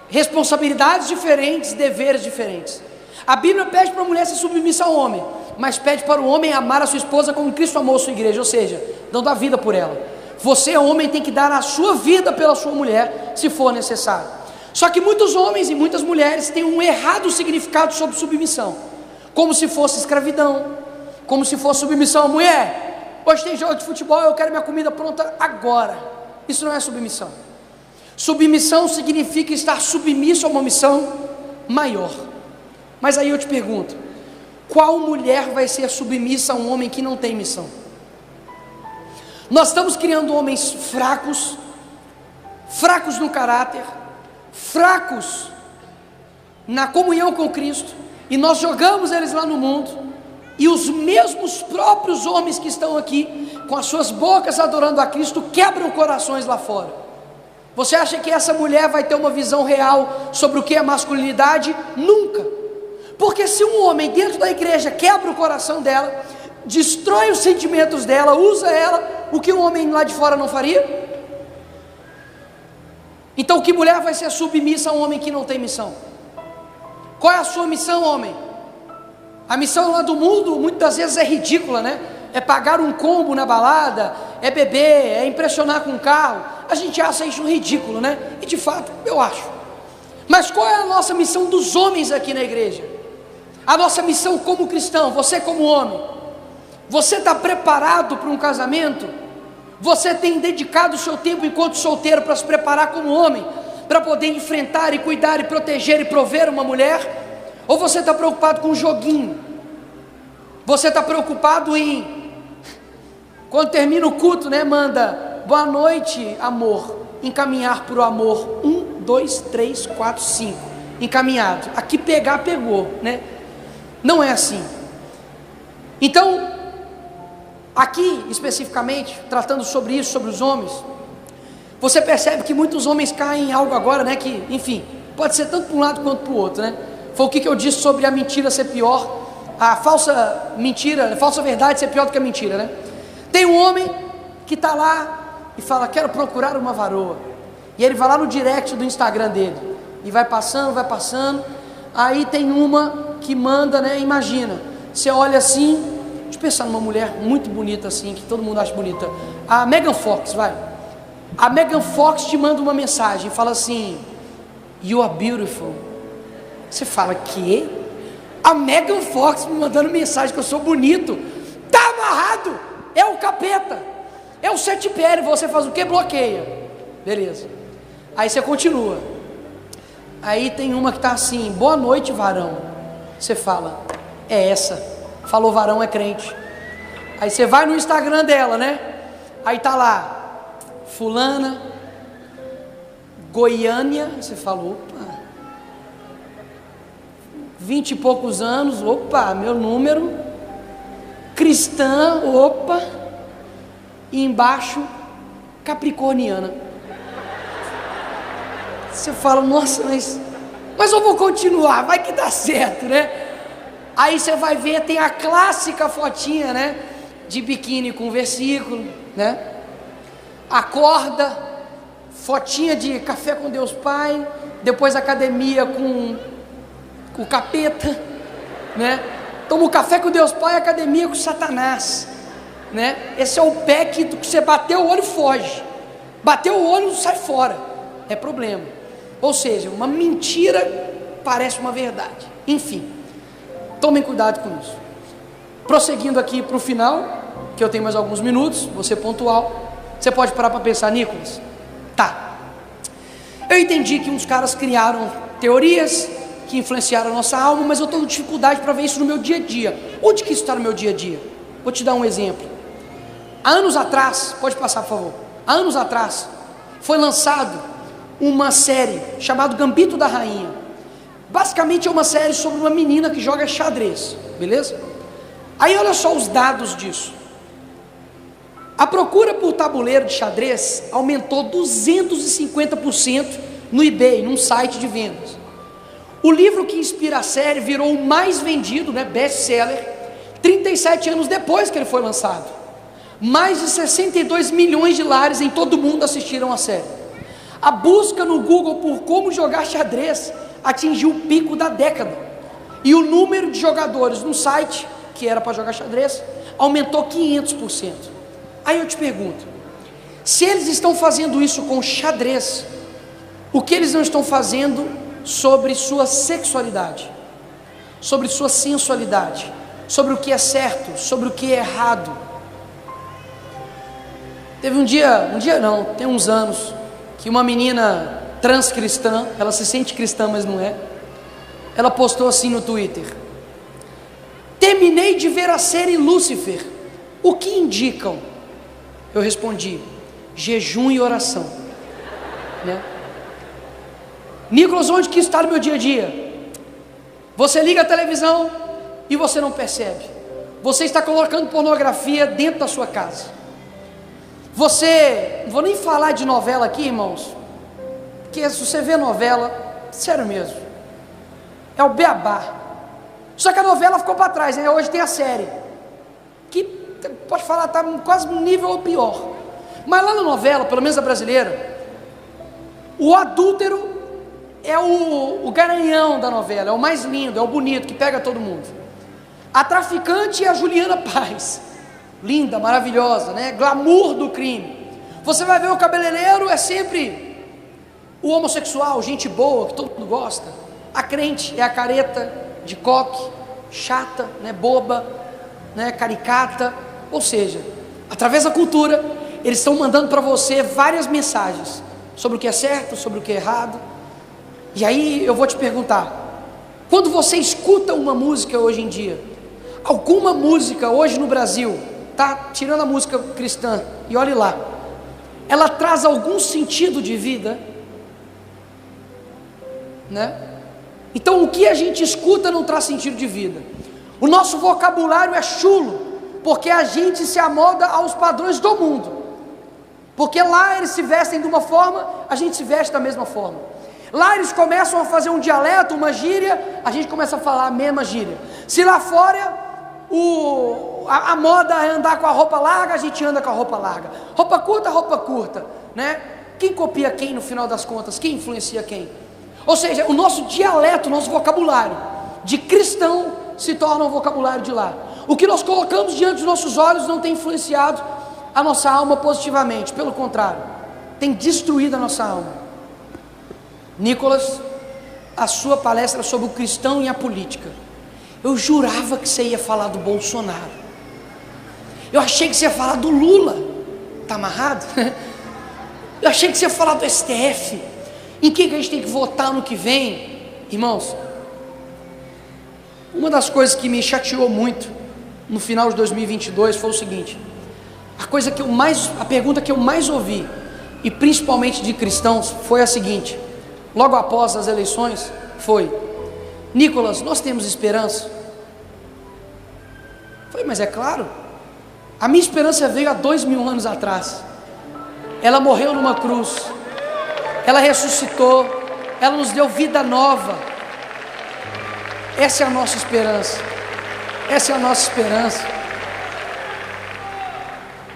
responsabilidades diferentes, deveres diferentes. A Bíblia pede para a mulher ser submissa ao homem, mas pede para o homem amar a sua esposa como Cristo amou a sua igreja, ou seja, dando a vida por ela. Você, homem, tem que dar a sua vida pela sua mulher, se for necessário. Só que muitos homens e muitas mulheres têm um errado significado sobre submissão, como se fosse escravidão, como se fosse submissão à mulher. Hoje tem jogo de futebol, eu quero minha comida pronta agora. Isso não é submissão. Submissão significa estar submisso a uma missão maior. Mas aí eu te pergunto, qual mulher vai ser submissa a um homem que não tem missão? Nós estamos criando homens fracos, fracos no caráter, fracos na comunhão com Cristo, e nós jogamos eles lá no mundo, e os mesmos próprios homens que estão aqui, com as suas bocas adorando a Cristo, quebram corações lá fora. Você acha que essa mulher vai ter uma visão real sobre o que é masculinidade? Nunca. Porque se um homem dentro da igreja quebra o coração dela, destrói os sentimentos dela, usa ela, o que um homem lá de fora não faria? Então que mulher vai ser submissa a um homem que não tem missão? Qual é a sua missão, homem? A missão lá do mundo muitas vezes é ridícula, né? É pagar um combo na balada, é beber, é impressionar com um carro. A gente acha isso ridículo, né? E de fato, eu acho. Mas qual é a nossa missão dos homens aqui na igreja? A nossa missão como cristão, você como homem, você está preparado para um casamento? Você tem dedicado o seu tempo enquanto solteiro para se preparar como homem, para poder enfrentar e cuidar e proteger e prover uma mulher? Ou você está preocupado com um joguinho? Você está preocupado em, quando termina o culto, né, manda, boa noite amor, encaminhar para o amor, 1, 2, 3, 4, 5, encaminhado, aqui pegar, pegou, né? Não é assim. Então, aqui especificamente, tratando sobre isso, sobre os homens, você percebe que muitos homens caem em algo agora, né, que, enfim, pode ser tanto para um lado quanto para o outro, né? Foi o que eu disse sobre a mentira ser pior, a falsa mentira, a falsa verdade ser pior do que a mentira, né? Tem um homem que está lá e fala, quero procurar uma varoa, e ele vai lá no direct do Instagram dele, e vai passando, aí tem uma que manda, né, imagina, você olha assim, deixa eu pensar numa mulher muito bonita assim, que todo mundo acha bonita, a Megan Fox, a Megan Fox te manda uma mensagem, fala assim, you are beautiful. Você fala, que? A Megan Fox me mandando mensagem que eu sou bonito, tá amarrado, é o capeta, é o sete pele. Você faz o que? Bloqueia, beleza, aí você continua, aí tem uma que tá assim, boa noite varão, você fala, é essa, falou varão é crente, aí você vai no Instagram dela, né, aí tá lá, fulana, Goiânia, você fala, opa, 20 e poucos anos, opa, meu número, cristã, opa, e embaixo, capricorniana. Você fala, nossa, mas eu vou continuar, vai que dá certo, né? Aí você vai ver, tem a clássica fotinha, né, de biquíni com versículo, né? Acorda, fotinha de café com Deus Pai, depois academia com o capeta, né? Toma o café com Deus Pai, academia com Satanás, né? Esse é o pé que você bateu o olho foge, bateu o olho sai fora, é problema. Ou seja, uma mentira parece uma verdade. Enfim, tomem cuidado com isso. Prosseguindo aqui para o final, que eu tenho mais alguns minutos, vou ser pontual. Você pode parar para pensar, Nicolas? Tá, eu entendi que uns caras criaram teorias que influenciaram a nossa alma, mas eu estou com dificuldade para ver isso no meu dia a dia. Onde que isso está no meu dia a dia? Vou te dar um exemplo. Há anos atrás, pode passar por favor, há anos atrás, foi lançado uma série chamada Gambito da Rainha. Basicamente é uma série sobre uma menina que joga xadrez, beleza? Aí olha só os dados disso. A procura por tabuleiro de xadrez aumentou 250% no eBay, num site de vendas. O livro que inspira a série virou o mais vendido, né, best-seller, 37 anos depois que ele foi lançado. Mais de 62 milhões de lares em todo o mundo assistiram a série. A busca no Google por como jogar xadrez atingiu o pico da década. E o número de jogadores no site, que era para jogar xadrez, aumentou 500%. Aí eu te pergunto, se eles estão fazendo isso com xadrez, o que eles não estão fazendo sobre sua sexualidade, sobre sua sensualidade, sobre o que é certo, sobre o que é errado? Teve tem uns anos, que uma menina transcristã, ela se sente cristã, mas não é, ela postou assim no Twitter: terminei de ver a série Lúcifer, o que indicam? Eu respondi: jejum e oração, né? Nicolas, onde que está no meu dia a dia? Você liga a televisão e você não percebe. Você está colocando pornografia dentro da sua casa. Não vou nem falar de novela aqui, irmãos, porque se você vê novela, sério mesmo, é o beabá. Só que a novela ficou para trás, né? Hoje tem a série, que pode falar, está quase no nível ou pior. Mas lá na novela, pelo menos a brasileira, o adúltero é o garanhão da novela, é o mais lindo, é o bonito, que pega todo mundo. A traficante é a Juliana Paz, linda, maravilhosa, né? Glamour do crime. Você vai ver o cabeleireiro, é sempre o homossexual, gente boa, que todo mundo gosta. A crente é a careta de coque, chata, né? Boba, né? Caricata. Ou seja, através da cultura, eles estão mandando para você várias mensagens sobre o que é certo, sobre o que é errado. E aí eu vou te perguntar, quando você escuta uma música hoje em dia, alguma música hoje no Brasil, tá, tirando a música cristã, e olhe lá, ela traz algum sentido de vida, né? Então o que a gente escuta não traz sentido de vida. O nosso vocabulário é chulo, porque a gente se amolda aos padrões do mundo, porque lá eles se vestem de uma forma, a gente se veste da mesma forma. Lá eles começam a fazer um dialeto, uma gíria, a gente começa a falar a mesma gíria. Se lá fora a moda é andar com a roupa larga, a gente anda com a roupa larga. Roupa curta, né? Quem copia quem no final das contas? Quem influencia quem? Ou seja, o nosso dialeto, o nosso vocabulário de cristão se torna um vocabulário de lá. O que nós colocamos diante dos nossos olhos não tem influenciado a nossa alma positivamente, pelo contrário, tem destruído a nossa alma. Nicolas, a sua palestra sobre o cristão e a política, eu jurava que você ia falar do Bolsonaro, eu achei que você ia falar do Lula, tá amarrado? Eu achei que você ia falar do STF, em que a gente tem que votar no que vem. Irmãos, uma das coisas que me chateou muito no final de 2022 foi o seguinte: a pergunta que eu mais ouvi, e principalmente de cristãos, foi a seguinte, logo após as eleições, foi: Nicolas, nós temos esperança? Eu falei, mas é claro, a minha esperança veio há 2000 anos atrás, ela morreu numa cruz, ela ressuscitou, ela nos deu vida nova, essa é a nossa esperança, essa é a nossa esperança.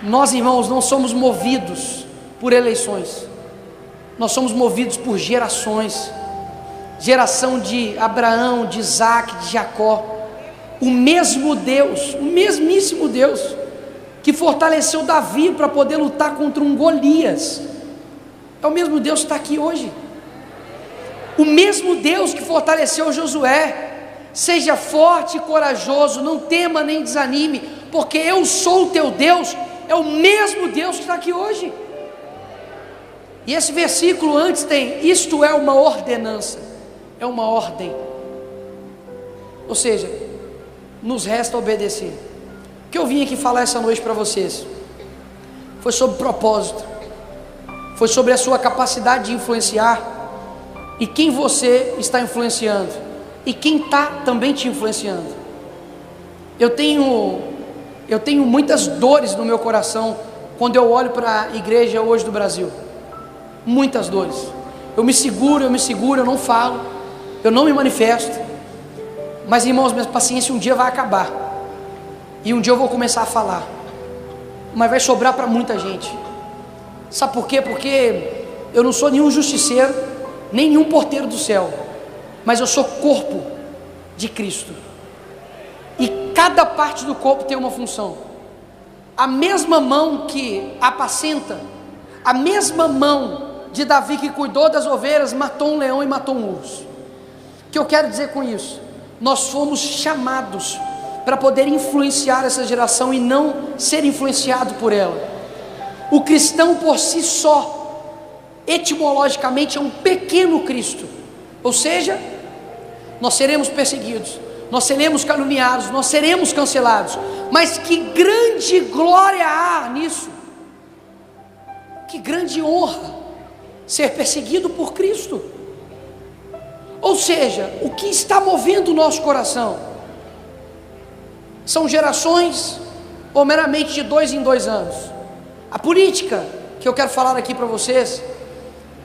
Nós, irmãos, não somos movidos por eleições, nós somos movidos por gerações, geração de Abraão, de Isaac, de Jacó. O mesmo Deus, o mesmíssimo Deus que fortaleceu Davi para poder lutar contra um Golias, é o mesmo Deus que está aqui hoje. O mesmo Deus que fortaleceu Josué: seja forte e corajoso, não tema nem desanime, porque eu sou o teu Deus. É o mesmo Deus que está aqui hoje. E esse versículo antes tem: isto é uma ordenança, é uma ordem. Ou seja, nos resta obedecer. O que eu vim aqui falar essa noite para vocês foi sobre propósito, foi sobre a sua capacidade de influenciar, e quem você está influenciando, e quem está também te influenciando. Eu tenho muitas dores no meu coração quando eu olho para a igreja hoje do Brasil. Muitas dores. Eu me seguro, eu não falo, eu não me manifesto. Mas, irmãos, minha paciência um dia vai acabar, e um dia eu vou começar a falar, mas vai sobrar para muita gente. Sabe por quê? Porque eu não sou nenhum justiceiro, nenhum porteiro do céu, mas eu sou corpo de Cristo, e cada parte do corpo tem uma função. A mesma mão que apacenta, a mesma mão de Davi que cuidou das ovelhas, matou um leão e matou um urso. O que eu quero dizer com isso? Nós fomos chamados para poder influenciar essa geração e não ser influenciado por ela. O cristão por si só, etimologicamente, é um pequeno Cristo, ou seja, nós seremos perseguidos, nós seremos caluniados, nós seremos cancelados, mas que grande glória há nisso, que grande honra ser perseguido por Cristo. Ou seja, o que está movendo o nosso coração? São gerações ou meramente de 2 em 2 anos? A política que eu quero falar aqui para vocês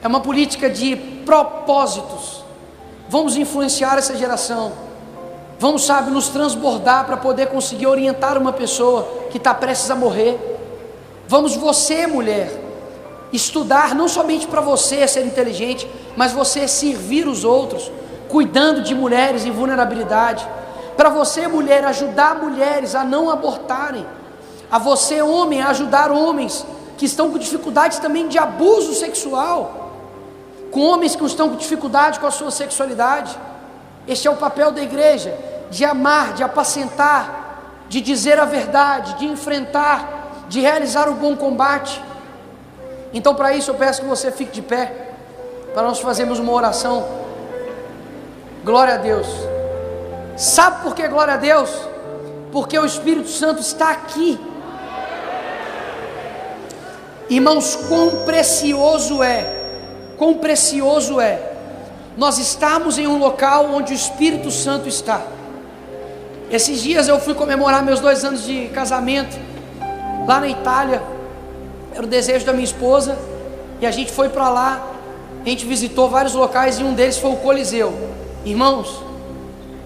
é uma política de propósitos. Vamos influenciar essa geração, vamos, sabe, nos transbordar para poder conseguir orientar uma pessoa que está prestes a morrer. Vamos, você, mulher, estudar não somente para você ser inteligente, mas você servir os outros, cuidando de mulheres em vulnerabilidade. Para você, mulher, ajudar mulheres a não abortarem. A você, homem, a ajudar homens que estão com dificuldades também de abuso sexual, com homens que estão com dificuldade com a sua sexualidade. Este é o papel da igreja, de amar, de apacentar, de dizer a verdade, de enfrentar, de realizar o bom combate. Então, para isso eu peço que você fique de pé, para nós fazermos uma oração. Glória a Deus. Sabe por que glória a Deus? Porque o Espírito Santo está aqui. Irmãos, quão precioso é nós estarmos em um local onde o Espírito Santo está. Esses dias eu fui comemorar meus 2 anos de casamento lá na Itália. Era o desejo da minha esposa, e a gente foi para lá. A gente visitou vários locais, e um deles foi o Coliseu. Irmãos,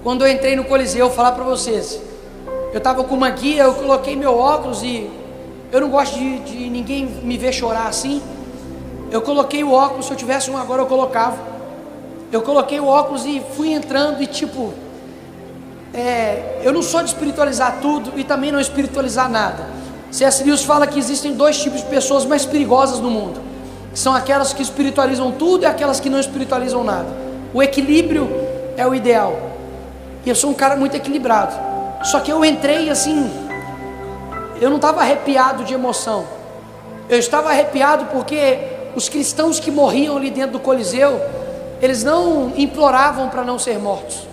quando eu entrei no Coliseu, eu vou falar para vocês, eu estava com uma guia, eu coloquei meu óculos, e eu não gosto de ninguém me ver chorar assim. Eu coloquei o óculos, se eu tivesse um agora eu colocava. Eu coloquei o óculos e fui entrando, e tipo, eu não sou de espiritualizar tudo e também não espiritualizar nada. C.S. Lewis fala que existem 2 tipos de pessoas mais perigosas no mundo, que são aquelas que espiritualizam tudo e aquelas que não espiritualizam nada. O equilíbrio é o ideal, e eu sou um cara muito equilibrado. Só que eu entrei assim, eu não estava arrepiado de emoção, eu estava arrepiado porque os cristãos que morriam ali dentro do Coliseu, eles não imploravam para não ser mortos,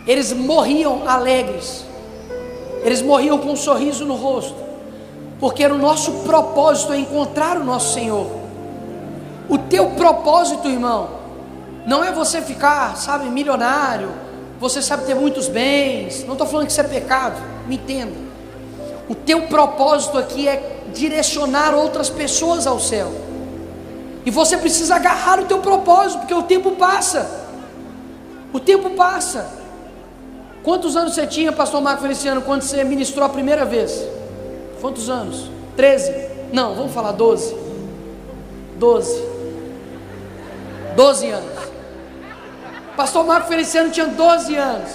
eles morriam alegres, eles morriam com um sorriso no rosto, porque era o nosso propósito encontrar o nosso Senhor. O teu propósito, irmão, não é você ficar, sabe, milionário, você sabe ter muitos bens. Não estou falando que isso é pecado, me entenda. O teu propósito aqui é direcionar outras pessoas ao céu, e você precisa agarrar o teu propósito, porque o tempo passa. O tempo passa. Quantos anos você tinha, pastor Marco Feliciano, quando você ministrou a primeira vez? Quantos anos? 13? Não, vamos falar 12. 12 anos. Pastor Marco Feliciano tinha 12 anos.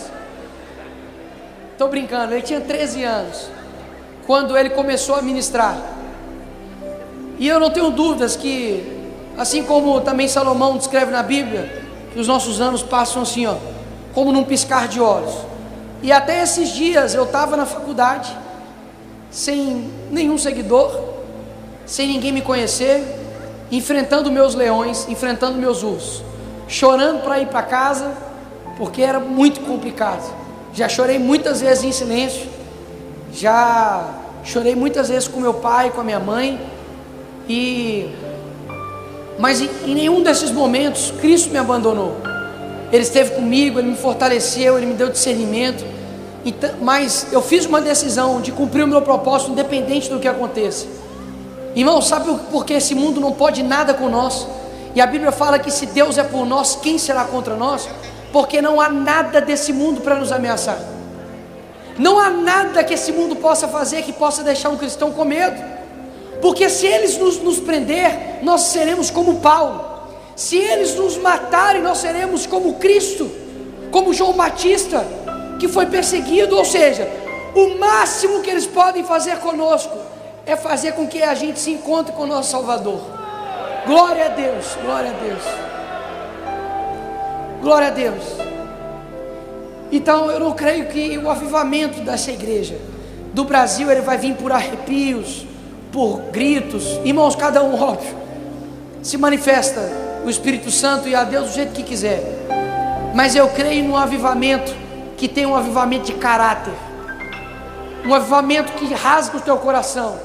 Estou brincando, ele tinha 13 anos quando ele começou a ministrar. E eu não tenho dúvidas que, assim como também Salomão descreve na Bíblia, que os nossos anos passam assim, ó, como num piscar de olhos. E até esses dias eu estava na faculdade, sem nenhum seguidor, sem ninguém me conhecer, enfrentando meus leões, enfrentando meus ursos, chorando para ir para casa, porque era muito complicado. Já chorei muitas vezes em silêncio, já chorei muitas vezes com meu pai, com a minha mãe, mas em nenhum desses momentos Cristo me abandonou. Ele esteve comigo, Ele me fortaleceu, Ele me deu discernimento. Então, mas eu fiz uma decisão de cumprir o meu propósito, independente do que aconteça. Irmão, sabe por que esse mundo não pode nada com nós? E a Bíblia fala que se Deus é por nós, quem será contra nós? Porque não há nada desse mundo para nos ameaçar. Não há nada que esse mundo possa fazer que possa deixar um cristão com medo. porque se eles nos prender, nós seremos como Paulo. Se eles nos matarem, nós seremos como Cristo, como João Batista, que foi perseguido. Ou seja, o máximo que eles podem fazer conosco é fazer com que a gente se encontre com o nosso Salvador. Glória a Deus, glória a Deus, glória a Deus. Então eu não creio que o avivamento dessa igreja do Brasil, ele vai vir por arrepios, por gritos. Irmãos, cada um, óbvio, se manifesta o Espírito Santo e a Deus do jeito que quiser, mas eu creio num avivamento que tem um avivamento de caráter, um avivamento que rasga o teu coração,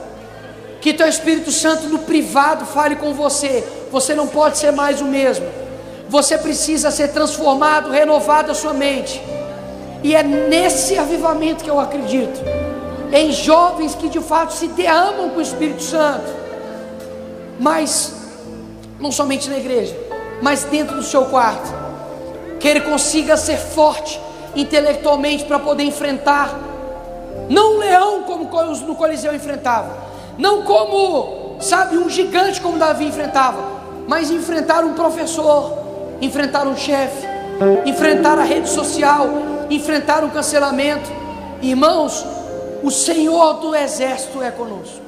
que teu Espírito Santo no privado fale com você. Você não pode ser mais o mesmo, você precisa ser transformado, renovado a sua mente. E é nesse avivamento que eu acredito, em jovens que de fato se derramam com o Espírito Santo, mas não somente na igreja, mas dentro do seu quarto, que ele consiga ser forte intelectualmente para poder enfrentar, não um leão como no Coliseu enfrentava, não como, sabe, um gigante como Davi enfrentava, mas enfrentar um professor, enfrentar um chefe, enfrentar a rede social, enfrentar um cancelamento. Irmãos, o Senhor do exército é conosco.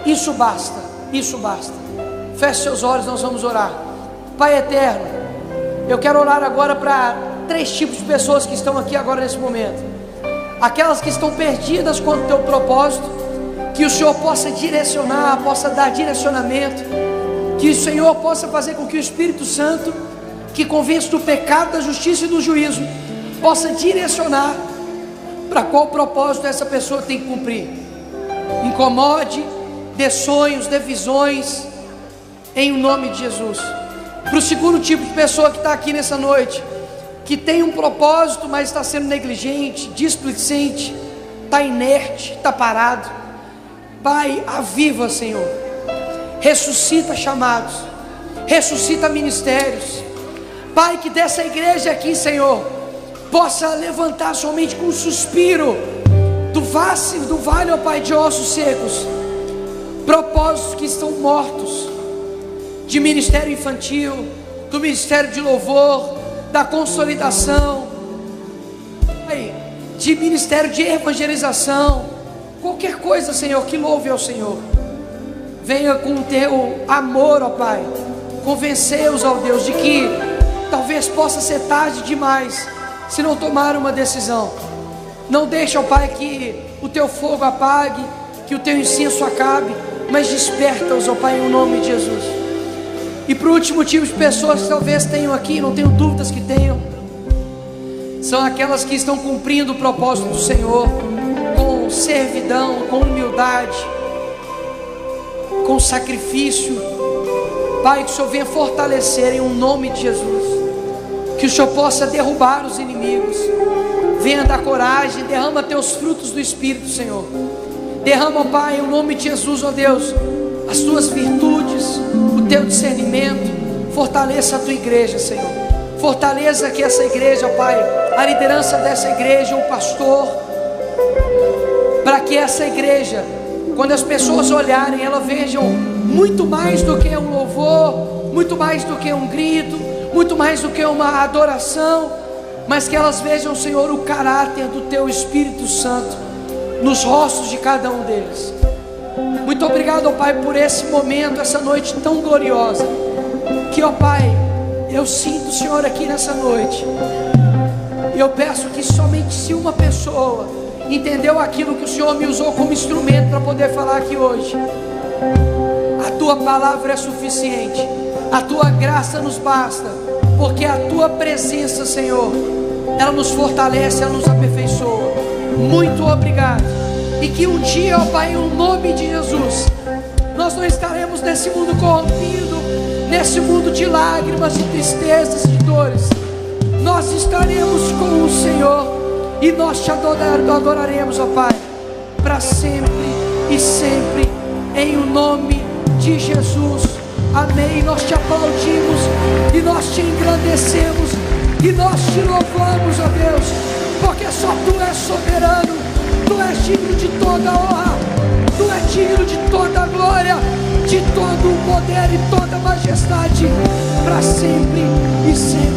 Isso basta, isso basta. Feche seus olhos, nós vamos orar. Pai eterno, eu quero orar agora para 3 tipos de pessoas que estão aqui agora nesse momento. Aquelas que estão perdidas quanto ao teu propósito, que o Senhor possa direcionar, possa dar direcionamento, que o Senhor possa fazer com que o Espírito Santo, que convence do pecado, da justiça e do juízo, possa direcionar para qual propósito essa pessoa tem que cumprir. Incomode, dê sonhos, dê visões, em nome de Jesus. Para o segundo tipo de pessoa que está aqui nessa noite, que tem um propósito, mas está sendo negligente, displicente, está inerte, está parado. Pai, aviva, Senhor, ressuscita chamados, ressuscita ministérios. Pai, que dessa igreja aqui, Senhor, possa levantar somente com um suspiro do vale, ó Pai, de ossos secos, propósitos que estão mortos, de ministério infantil, do ministério de louvor, da consolidação, Pai, de ministério de evangelização, qualquer coisa, Senhor, que louve ao Senhor. Venha com o teu amor, ó Pai, convencer-os, ó Deus, de que talvez possa ser tarde demais se não tomar uma decisão. Não deixa, ó Pai, que o teu fogo apague, que o teu incenso acabe, mas desperta-os, ó Pai, em nome de Jesus. E para o último tipo de pessoas que talvez tenham aqui, não tenho dúvidas que tenham, são aquelas que estão cumprindo o propósito do Senhor, com servidão, com humildade, com sacrifício. Pai, que o Senhor venha fortalecer em nome de Jesus, que o Senhor possa derrubar os inimigos, venha dar coragem, derrama teus frutos do Espírito, Senhor. Derrama, Pai, em nome de Jesus, ó Deus, as tuas virtudes, o teu discernimento. Fortaleça a tua igreja, Senhor. Fortaleça aqui essa igreja, Pai, a liderança dessa igreja, o pastor, para que essa igreja, quando as pessoas olharem, elas vejam muito mais do que um louvor, muito mais do que um grito, muito mais do que uma adoração, mas que elas vejam, Senhor, o caráter do teu Espírito Santo nos rostos de cada um deles. Muito obrigado, ó Pai, por esse momento, essa noite tão gloriosa, que, ó Pai, eu sinto o Senhor aqui nessa noite, e eu peço que somente se uma pessoa entendeu aquilo que o Senhor me usou como instrumento para poder falar aqui hoje, a tua palavra é suficiente, a tua graça nos basta, porque a tua presença, Senhor, ela nos fortalece, ela nos aperfeiçoa. Muito obrigado, e que um dia, ó Pai, em nome de Jesus, nós não estaremos nesse mundo corrompido, nesse mundo de lágrimas, de tristezas, de dores. Nós estaremos com o Senhor, e nós te adoraremos, ó Pai, para sempre e sempre, em o nome de Jesus. Amém. Nós te aplaudimos e nós te engrandecemos e nós te louvamos, ó Deus, porque só tu és soberano, tu és digno de toda honra, tu és digno de toda todo o poder e toda a majestade, para sempre e sempre.